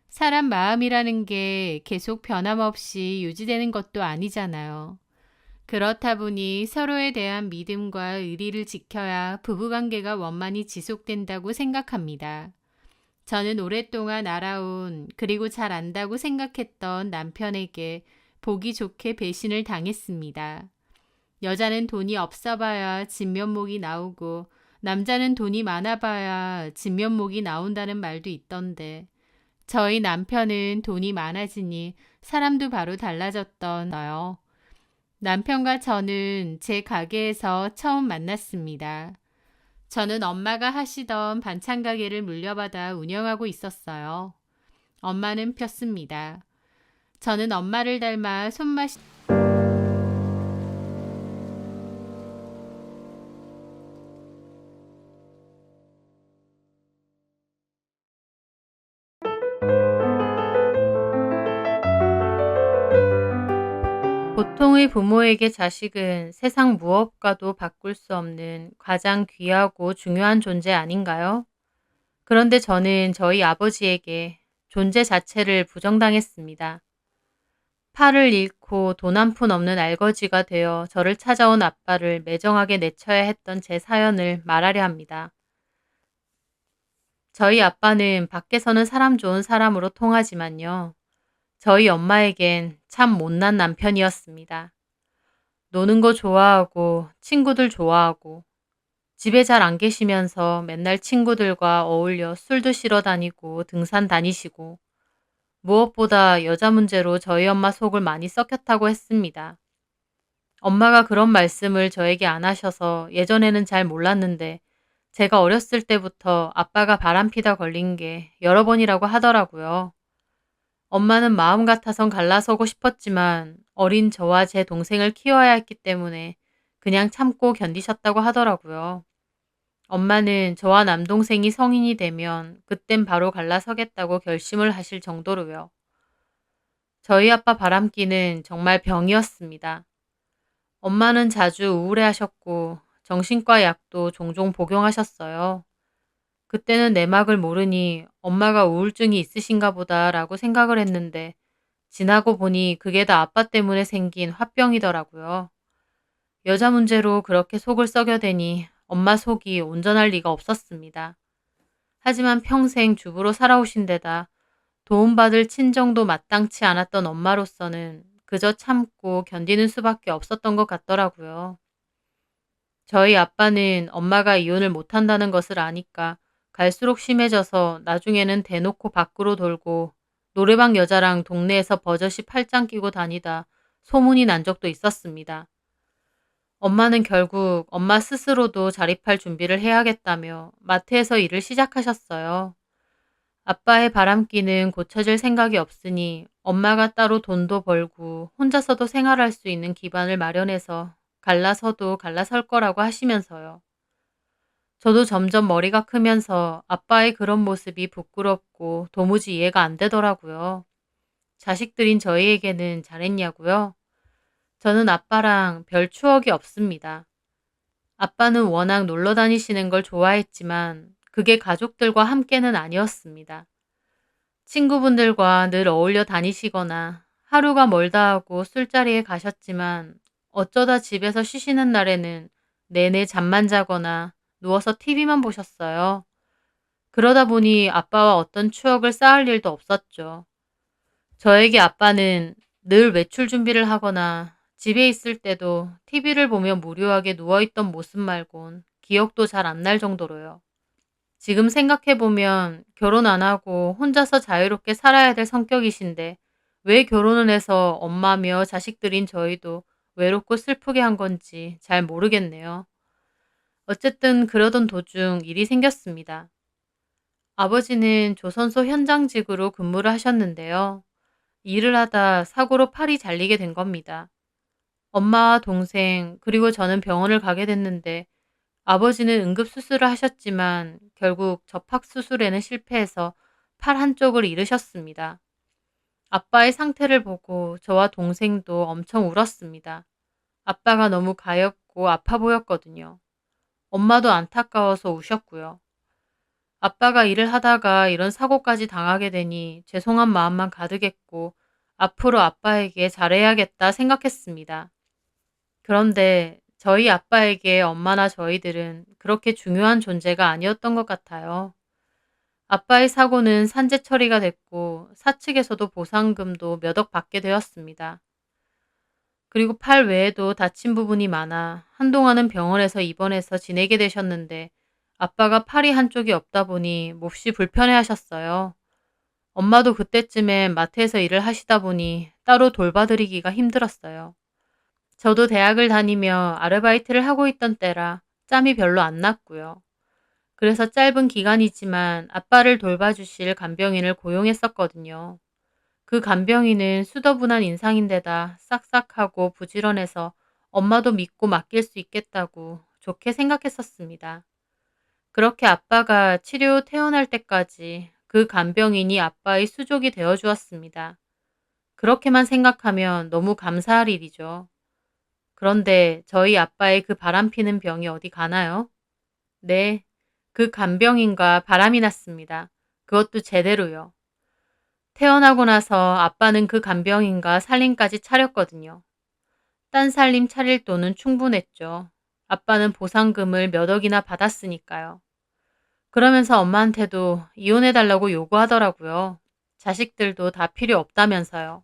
사람 마음이라는 게 계속 변함없이 유지되는 것도 아니잖아요. 그렇다 보니 서로에 대한 믿음과 의리를 지켜야 부부관계가 원만히 지속된다고 생각합니다. 저는 오랫동안 알아온 그리고 잘 안다고 생각했던 남편에게 보기 좋게 배신을 당했습니다. 여자는 돈이 없어봐야 진면목이 나오고 남자는 돈이 많아봐야 진면목이 나온다는 말도 있던데 저희 남편은 돈이 많아지니 사람도 바로 달라졌던데요. 남편과 저는 제 가게에서 처음 만났습니다. 저는 엄마가 하시던 반찬 가게를 물려받아 운영하고 있었어요. 엄마는 폈습니다. 저는 엄마를 닮아 손맛이 보통의 부모에게 자식은 세상 무엇과도 바꿀 수 없는 가장 귀하고 중요한 존재 아닌가요? 그런데 저는 저희 아버지에게 존재 자체를 부정당했습니다. 팔을 잃고 돈 한 푼 없는 알거지가 되어 저를 찾아온 아빠를 매정하게 내쳐야 했던 제 사연을 말하려 합니다. 저희 아빠는 밖에서는 사람 좋은 사람으로 통하지만요. 저희 엄마에겐 참 못난 남편이었습니다. 노는 거 좋아하고 친구들 좋아하고 집에 잘 안 계시면서 맨날 친구들과 어울려 술 드시러 다니고 등산 다니시고 무엇보다 여자 문제로 저희 엄마 속을 많이 썩혔다고 했습니다. 엄마가 그런 말씀을 저에게 안 하셔서 예전에는 잘 몰랐는데 제가 어렸을 때부터 아빠가 바람피다 걸린 게 여러 번이라고 하더라고요. 엄마는 마음 같아선 갈라서고 싶었지만 어린 저와 제 동생을 키워야 했기 때문에 그냥 참고 견디셨다고 하더라고요. 엄마는 저와 남동생이 성인이 되면 그땐 바로 갈라서겠다고 결심을 하실 정도로요. 저희 아빠 바람기는 정말 병이었습니다. 엄마는 자주 우울해하셨고 정신과 약도 종종 복용하셨어요. 그때는 내막을 모르니 엄마가 우울증이 있으신가 보다라고 생각을 했는데 지나고 보니 그게 다 아빠 때문에 생긴 화병이더라고요. 여자 문제로 그렇게 속을 썩여대니 엄마 속이 온전할 리가 없었습니다. 하지만 평생 주부로 살아오신 데다 도움받을 친정도 마땅치 않았던 엄마로서는 그저 참고 견디는 수밖에 없었던 것 같더라고요. 저희 아빠는 엄마가 이혼을 못한다는 것을 아니까 갈수록 심해져서 나중에는 대놓고 밖으로 돌고 노래방 여자랑 동네에서 버젓이 팔짱 끼고 다니다 소문이 난 적도 있었습니다. 엄마는 결국 엄마 스스로도 자립할 준비를 해야겠다며 마트에서 일을 시작하셨어요. 아빠의 바람기는 고쳐질 생각이 없으니 엄마가 따로 돈도 벌고 혼자서도 생활할 수 있는 기반을 마련해서 갈라서도 갈라설 거라고 하시면서요. 저도 점점 머리가 크면서 아빠의 그런 모습이 부끄럽고 도무지 이해가 안 되더라고요. 자식들인 저희에게는 잘했냐고요? 저는 아빠랑 별 추억이 없습니다. 아빠는 워낙 놀러 다니시는 걸 좋아했지만 그게 가족들과 함께는 아니었습니다. 친구분들과 늘 어울려 다니시거나 하루가 멀다 하고 술자리에 가셨지만 어쩌다 집에서 쉬시는 날에는 내내 잠만 자거나 누워서 TV만 보셨어요. 그러다 보니 아빠와 어떤 추억을 쌓을 일도 없었죠. 저에게 아빠는 늘 외출 준비를 하거나 집에 있을 때도 TV를 보며 무료하게 누워있던 모습 말곤 기억도 잘 안 날 정도로요. 지금 생각해보면 결혼 안 하고 혼자서 자유롭게 살아야 될 성격이신데 왜 결혼을 해서 엄마며 자식들인 저희도 외롭고 슬프게 한 건지 잘 모르겠네요. 어쨌든 그러던 도중 일이 생겼습니다. 아버지는 조선소 현장직으로 근무를 하셨는데요. 일을 하다 사고로 팔이 잘리게 된 겁니다. 엄마와 동생 그리고 저는 병원을 가게 됐는데 아버지는 응급수술을 하셨지만 결국 접합수술에는 실패해서 팔 한쪽을 잃으셨습니다. 아빠의 상태를 보고 저와 동생도 엄청 울었습니다. 아빠가 너무 가엾고 아파 보였거든요. 엄마도 안타까워서 우셨고요. 아빠가 일을 하다가 이런 사고까지 당하게 되니 죄송한 마음만 가득했고 앞으로 아빠에게 잘해야겠다 생각했습니다. 그런데 저희 아빠에게 엄마나 저희들은 그렇게 중요한 존재가 아니었던 것 같아요. 아빠의 사고는 산재 처리가 됐고 사측에서도 보상금도 몇 억 받게 되었습니다. 그리고 팔 외에도 다친 부분이 많아 한동안은 병원에서 입원해서 지내게 되셨는데 아빠가 팔이 한쪽이 없다 보니 몹시 불편해하셨어요. 엄마도 그때쯤엔 마트에서 일을 하시다 보니 따로 돌봐드리기가 힘들었어요. 저도 대학을 다니며 아르바이트를 하고 있던 때라 짬이 별로 안 났고요. 그래서 짧은 기간이지만 아빠를 돌봐주실 간병인을 고용했었거든요. 그 간병인은 수더분한 인상인데다 싹싹하고 부지런해서 엄마도 믿고 맡길 수 있겠다고 좋게 생각했었습니다. 그렇게 아빠가 치료 후 퇴원할 때까지 그 간병인이 아빠의 수족이 되어 주었습니다. 그렇게만 생각하면 너무 감사할 일이죠. 그런데 저희 아빠의 그 바람피는 병이 어디 가나요? 네, 그 간병인과 바람이 났습니다. 그것도 제대로요. 태어나고 나서 아빠는 그 간병인과 살림까지 차렸거든요. 딴 살림 차릴 돈은 충분했죠. 아빠는 보상금을 몇 억이나 받았으니까요. 그러면서 엄마한테도 이혼해달라고 요구하더라고요. 자식들도 다 필요 없다면서요.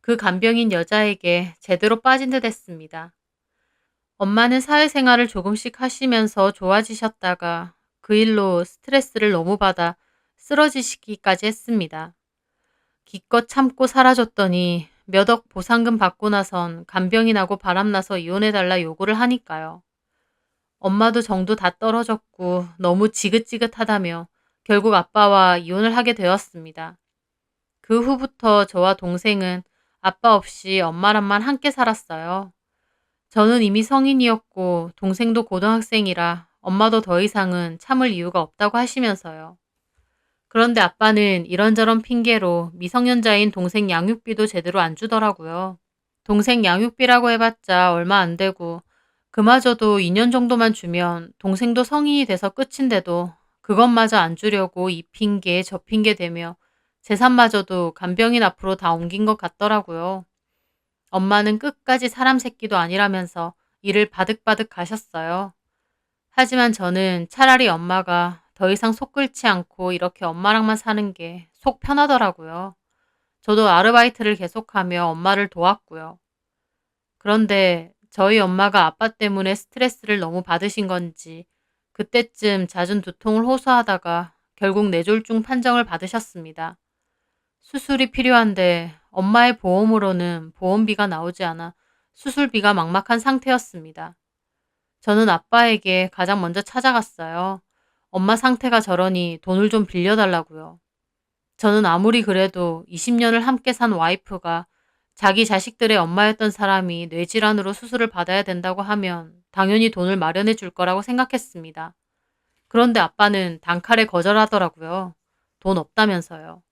그 간병인 여자에게 제대로 빠진 듯 했습니다. 엄마는 사회생활을 조금씩 하시면서 좋아지셨다가 그 일로 스트레스를 너무 받아 쓰러지시기까지 했습니다. 기껏 참고 사라졌더니 몇 억 보상금 받고 나선 간병인하고 바람나서 이혼해달라 요구를 하니까요. 엄마도 정도 다 떨어졌고 너무 지긋지긋하다며 결국 아빠와 이혼을 하게 되었습니다. 그 후부터 저와 동생은 아빠 없이 엄마랑만 함께 살았어요. 저는 이미 성인이었고 동생도 고등학생이라 엄마도 더 이상은 참을 이유가 없다고 하시면서요. 그런데 아빠는 이런저런 핑계로 미성년자인 동생 양육비도 제대로 안 주더라고요. 동생 양육비라고 해봤자 얼마 안 되고 그마저도 2년 정도만 주면 동생도 성인이 돼서 끝인데도 그것마저 안 주려고 이 핑계 저 핑계 대며 재산마저도 간병인 앞으로 다 옮긴 것 같더라고요. 엄마는 끝까지 사람 새끼도 아니라면서 일을 바득바득 가셨어요. 하지만 저는 차라리 엄마가 더 이상 속 끓지 않고 이렇게 엄마랑만 사는 게 속 편하더라고요. 저도 아르바이트를 계속하며 엄마를 도왔고요. 그런데 저희 엄마가 아빠 때문에 스트레스를 너무 받으신 건지 그때쯤 잦은 두통을 호소하다가 결국 뇌졸중 판정을 받으셨습니다. 수술이 필요한데 엄마의 보험으로는 보험비가 나오지 않아 수술비가 막막한 상태였습니다. 저는 아빠에게 가장 먼저 찾아갔어요. 엄마 상태가 저러니 돈을 좀 빌려달라고요. 저는 아무리 그래도 20년을 함께 산 와이프가 자기 자식들의 엄마였던 사람이 뇌질환으로 수술을 받아야 된다고 하면 당연히 돈을 마련해 줄 거라고 생각했습니다. 그런데 아빠는 단칼에 거절하더라고요. 돈 없다면서요.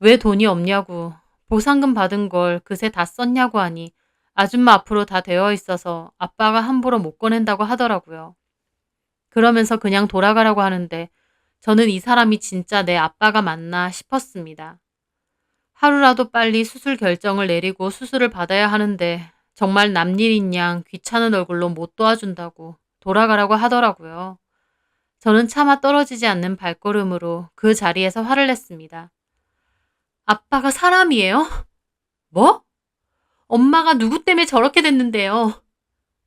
왜 돈이 없냐고, 보상금 받은 걸 그새 다 썼냐고 하니 아줌마 앞으로 다 되어 있어서 아빠가 함부로 못 꺼낸다고 하더라고요. 그러면서 그냥 돌아가라고 하는데 저는 이 사람이 진짜 내 아빠가 맞나 싶었습니다. 하루라도 빨리 수술 결정을 내리고 수술을 받아야 하는데 정말 남일인 양 귀찮은 얼굴로 못 도와준다고 돌아가라고 하더라고요. 저는 차마 떨어지지 않는 발걸음으로 그 자리에서 화를 냈습니다. 아빠가 사람이에요? 뭐? 엄마가 누구 때문에 저렇게 됐는데요?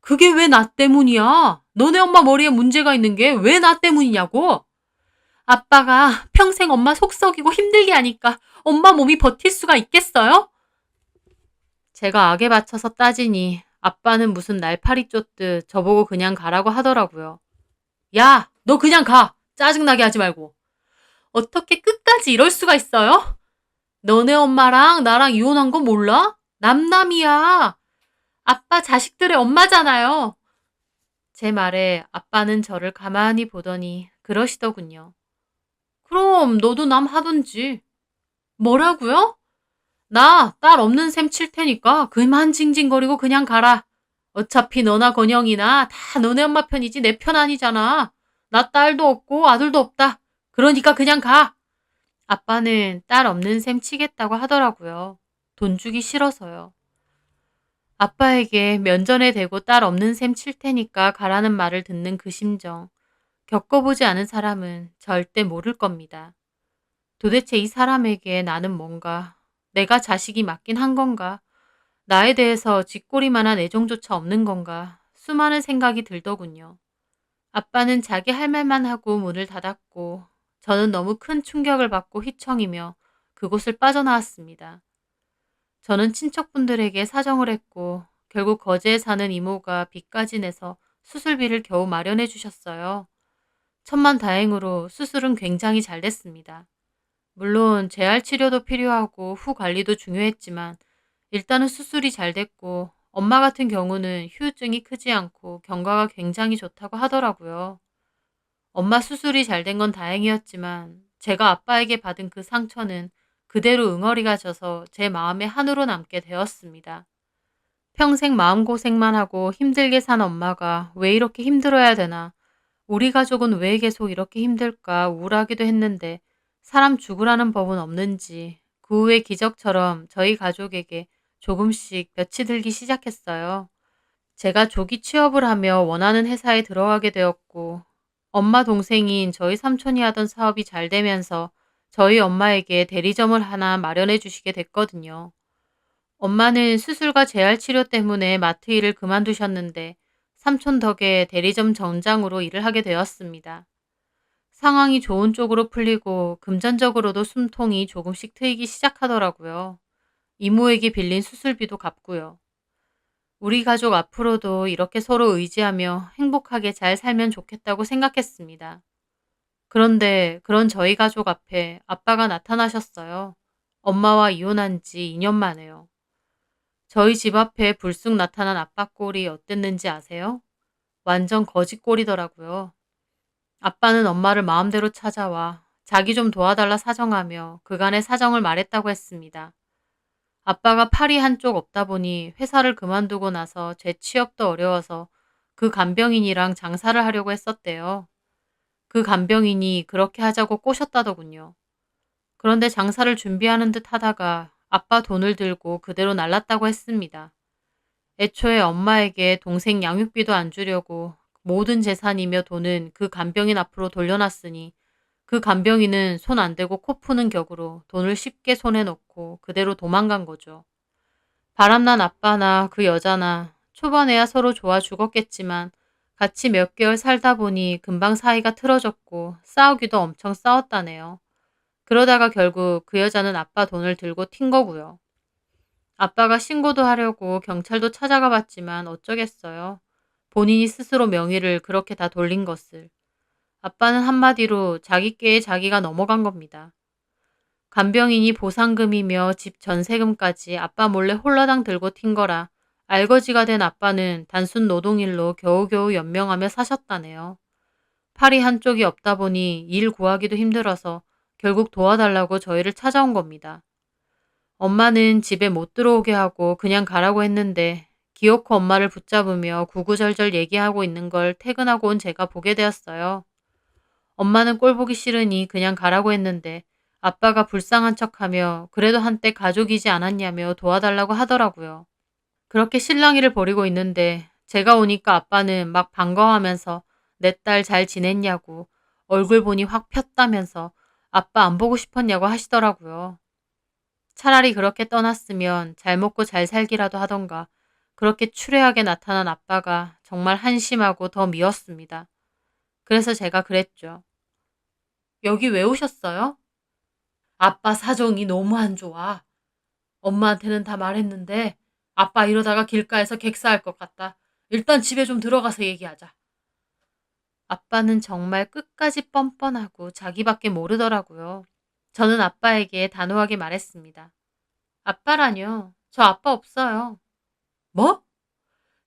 그게 왜 나 때문이야? 너네 엄마 머리에 문제가 있는 게 왜 나 때문이냐고? 아빠가 평생 엄마 속 썩이고 힘들게 하니까 엄마 몸이 버틸 수가 있겠어요? 제가 악에 받쳐서 따지니 아빠는 무슨 날파리 쫓듯 저보고 그냥 가라고 하더라고요. 야, 너 그냥 가! 짜증나게 하지 말고. 어떻게 끝까지 이럴 수가 있어요? 너네 엄마랑 나랑 이혼한 거 몰라? 남남이야. 아빠 자식들의 엄마잖아요. 제 말에 아빠는 저를 가만히 보더니 그러시더군요. 그럼 너도 남 하던지. 뭐라고요? 나 딸 없는 셈 칠 테니까 그만 징징거리고 그냥 가라. 어차피 너나 건영이나 다 너네 엄마 편이지 내 편 아니잖아. 나 딸도 없고 아들도 없다. 그러니까 그냥 가. 아빠는 딸 없는 셈 치겠다고 하더라고요. 돈 주기 싫어서요. 아빠에게 면전에 대고 딸 없는 셈 칠 테니까 가라는 말을 듣는 그 심정. 겪어보지 않은 사람은 절대 모를 겁니다. 도대체 이 사람에게 나는 뭔가, 내가 자식이 맞긴 한 건가, 나에 대해서 쥐꼬리만한 애정조차 없는 건가, 수많은 생각이 들더군요. 아빠는 자기 할 말만 하고 문을 닫았고, 저는 너무 큰 충격을 받고 휘청이며 그곳을 빠져나왔습니다. 저는 친척분들에게 사정을 했고, 결국 거제에 사는 이모가 빚까지 내서 수술비를 겨우 마련해 주셨어요. 천만다행으로 수술은 굉장히 잘 됐습니다. 물론 재활 치료도 필요하고 후 관리도 중요했지만 일단은 수술이 잘 됐고 엄마 같은 경우는 후유증이 크지 않고 경과가 굉장히 좋다고 하더라고요. 엄마 수술이 잘 된 건 다행이었지만 제가 아빠에게 받은 그 상처는 그대로 응어리가 져서 제 마음에 한으로 남게 되었습니다. 평생 마음고생만 하고 힘들게 산 엄마가 왜 이렇게 힘들어야 되나, 우리 가족은 왜 계속 이렇게 힘들까 우울하기도 했는데 사람 죽으라는 법은 없는지 그 후에 기적처럼 저희 가족에게 조금씩 볕이 들기 시작했어요. 제가 조기 취업을 하며 원하는 회사에 들어가게 되었고 엄마 동생인 저희 삼촌이 하던 사업이 잘 되면서 저희 엄마에게 대리점을 하나 마련해 주시게 됐거든요. 엄마는 수술과 재활 치료 때문에 마트 일을 그만두셨는데 삼촌 덕에 대리점 점장으로 일을 하게 되었습니다. 상황이 좋은 쪽으로 풀리고 금전적으로도 숨통이 조금씩 트이기 시작하더라고요. 이모에게 빌린 수술비도 갚고요. 우리 가족 앞으로도 이렇게 서로 의지하며 행복하게 잘 살면 좋겠다고 생각했습니다. 그런데 그런 저희 가족 앞에 아빠가 나타나셨어요. 엄마와 이혼한 지 2년 만에요. 저희 집 앞에 불쑥 나타난 아빠 꼴이 어땠는지 아세요? 완전 거지 꼴이더라고요. 아빠는 엄마를 마음대로 찾아와 자기 좀 도와달라 사정하며 그간의 사정을 말했다고 했습니다. 아빠가 팔이 한쪽 없다 보니 회사를 그만두고 나서 재취업도 어려워서 그 간병인이랑 장사를 하려고 했었대요. 그 간병인이 그렇게 하자고 꼬셨다더군요. 그런데 장사를 준비하는 듯 하다가 아빠 돈을 들고 그대로 날랐다고 했습니다. 애초에 엄마에게 동생 양육비도 안 주려고 모든 재산이며 돈은 그 간병인 앞으로 돌려놨으니 그 간병인은 손 안 대고 코 푸는 격으로 돈을 쉽게 손에 넣고 그대로 도망간 거죠. 바람난 아빠나 그 여자나 초반에야 서로 좋아 죽었겠지만 같이 몇 개월 살다 보니 금방 사이가 틀어졌고 싸우기도 엄청 싸웠다네요. 그러다가 결국 그 여자는 아빠 돈을 들고 튄 거고요. 아빠가 신고도 하려고 경찰도 찾아가 봤지만 어쩌겠어요. 본인이 스스로 명의를 그렇게 다 돌린 것을. 아빠는 한마디로 자기께에 자기가 넘어간 겁니다. 간병인이 보상금이며 집 전세금까지 아빠 몰래 홀라당 들고 튄 거라 알거지가 된 아빠는 단순 노동일로 겨우겨우 연명하며 사셨다네요. 팔이 한쪽이 없다 보니 일 구하기도 힘들어서 결국 도와달라고 저희를 찾아온 겁니다. 엄마는 집에 못 들어오게 하고 그냥 가라고 했는데 기어코 엄마를 붙잡으며 구구절절 얘기하고 있는 걸 퇴근하고 온 제가 보게 되었어요. 엄마는 꼴 보기 싫으니 그냥 가라고 했는데 아빠가 불쌍한 척하며 그래도 한때 가족이지 않았냐며 도와달라고 하더라고요. 그렇게 실랑이를 벌이고 있는데 제가 오니까 아빠는 막 반가워하면서 내 딸 잘 지냈냐고 얼굴 보니 확 폈다면서 아빠 안 보고 싶었냐고 하시더라고요. 차라리 그렇게 떠났으면 잘 먹고 잘 살기라도 하던가 그렇게 추레하게 나타난 아빠가 정말 한심하고 더 미웠습니다. 그래서 제가 그랬죠. 여기 왜 오셨어요? 아빠 사정이 너무 안 좋아. 엄마한테는 다 말했는데 아빠 이러다가 길가에서 객사할 것 같다. 일단 집에 좀 들어가서 얘기하자. 아빠는 정말 끝까지 뻔뻔하고 자기밖에 모르더라고요. 저는 아빠에게 단호하게 말했습니다. 아빠라뇨. 저 아빠 없어요. 뭐?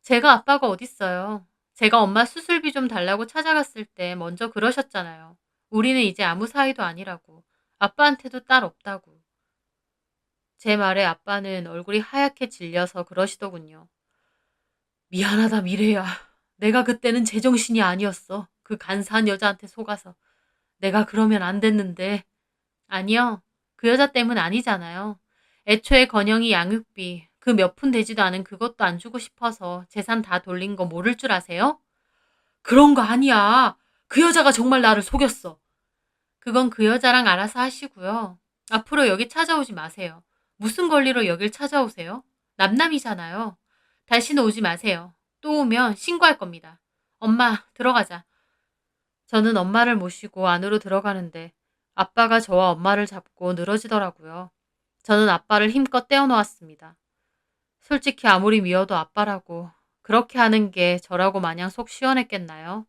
제가 아빠가 어딨어요. 제가 엄마 수술비 좀 달라고 찾아갔을 때 먼저 그러셨잖아요. 우리는 이제 아무 사이도 아니라고. 아빠한테도 딸 없다고. 제 말에 아빠는 얼굴이 하얗게 질려서 그러시더군요. 미안하다 미래야. 내가 그때는 제정신이 아니었어. 그 간사한 여자한테 속아서. 내가 그러면 안 됐는데. 아니요. 그 여자 때문 아니잖아요. 애초에 건영이 양육비 그 몇 푼 되지도 않은 그것도 안 주고 싶어서 재산 다 돌린 거 모를 줄 아세요? 그런 거 아니야. 그 여자가 정말 나를 속였어. 그건 그 여자랑 알아서 하시고요. 앞으로 여기 찾아오지 마세요. 무슨 권리로 여길 찾아오세요? 남남이잖아요. 다시는 오지 마세요. 또 오면 신고할 겁니다. 엄마, 들어가자. 저는 엄마를 모시고 안으로 들어가는데 아빠가 저와 엄마를 잡고 늘어지더라고요. 저는 아빠를 힘껏 떼어놓았습니다. 솔직히 아무리 미워도 아빠라고 그렇게 하는 게 저라고 마냥 속 시원했겠나요?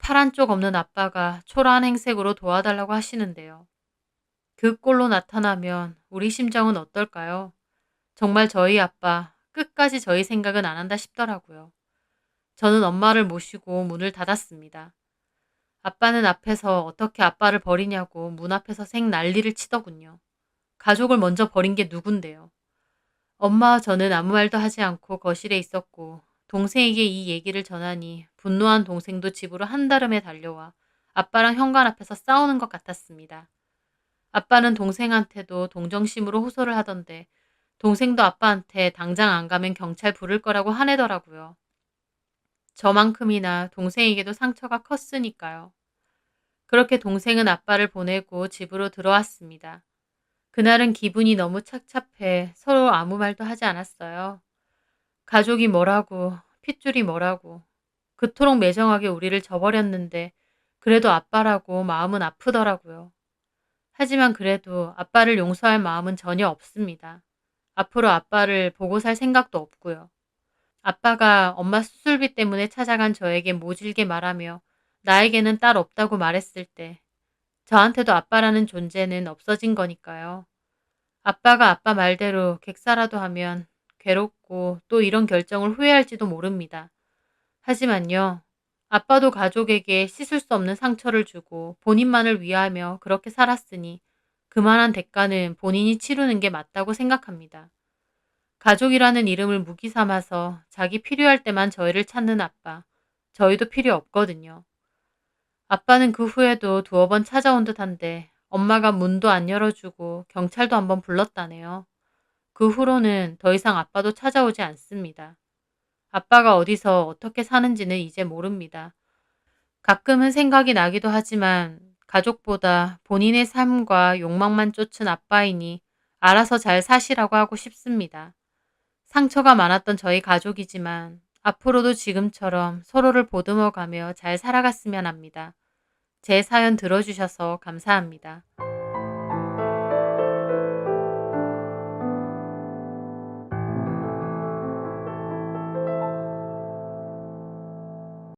파란 쪽 없는 아빠가 초라한 행색으로 도와달라고 하시는데요. 그 꼴로 나타나면 우리 심정은 어떨까요? 정말 저희 아빠 끝까지 저희 생각은 안 한다 싶더라고요. 저는 엄마를 모시고 문을 닫았습니다. 아빠는 앞에서 어떻게 아빠를 버리냐고 문 앞에서 생 난리를 치더군요. 가족을 먼저 버린 게 누군데요. 엄마와 저는 아무 말도 하지 않고 거실에 있었고 동생에게 이 얘기를 전하니 분노한 동생도 집으로 한달음에 달려와 아빠랑 현관 앞에서 싸우는 것 같았습니다. 아빠는 동생한테도 동정심으로 호소를 하던데 동생도 아빠한테 당장 안 가면 경찰 부를 거라고 화내더라고요. 저만큼이나 동생에게도 상처가 컸으니까요. 그렇게 동생은 아빠를 보내고 집으로 들어왔습니다. 그날은 기분이 너무 착잡해 서로 아무 말도 하지 않았어요. 가족이 뭐라고, 핏줄이 뭐라고, 그토록 매정하게 우리를 저버렸는데 그래도 아빠라고 마음은 아프더라고요. 하지만 그래도 아빠를 용서할 마음은 전혀 없습니다. 앞으로 아빠를 보고 살 생각도 없고요. 아빠가 엄마 수술비 때문에 찾아간 저에게 모질게 말하며 나에게는 딸 없다고 말했을 때 저한테도 아빠라는 존재는 없어진 거니까요. 아빠가 아빠 말대로 객사라도 하면 괴롭고 또 이런 결정을 후회할지도 모릅니다. 하지만요. 아빠도 가족에게 씻을 수 없는 상처를 주고 본인만을 위하며 그렇게 살았으니 그만한 대가는 본인이 치르는 게 맞다고 생각합니다. 가족이라는 이름을 무기 삼아서 자기 필요할 때만 저희를 찾는 아빠. 저희도 필요 없거든요. 아빠는 그 후에도 두어 번 찾아온 듯한데 엄마가 문도 안 열어주고 경찰도 한번 불렀다네요. 그 후로는 더 이상 아빠도 찾아오지 않습니다. 아빠가 어디서 어떻게 사는지는 이제 모릅니다. 가끔은 생각이 나기도 하지만 가족보다 본인의 삶과 욕망만 쫓은 아빠이니 알아서 잘 사시라고 하고 싶습니다. 상처가 많았던 저희 가족이지만 앞으로도 지금처럼 서로를 보듬어가며 잘 살아갔으면 합니다. 제 사연 들어주셔서 감사합니다.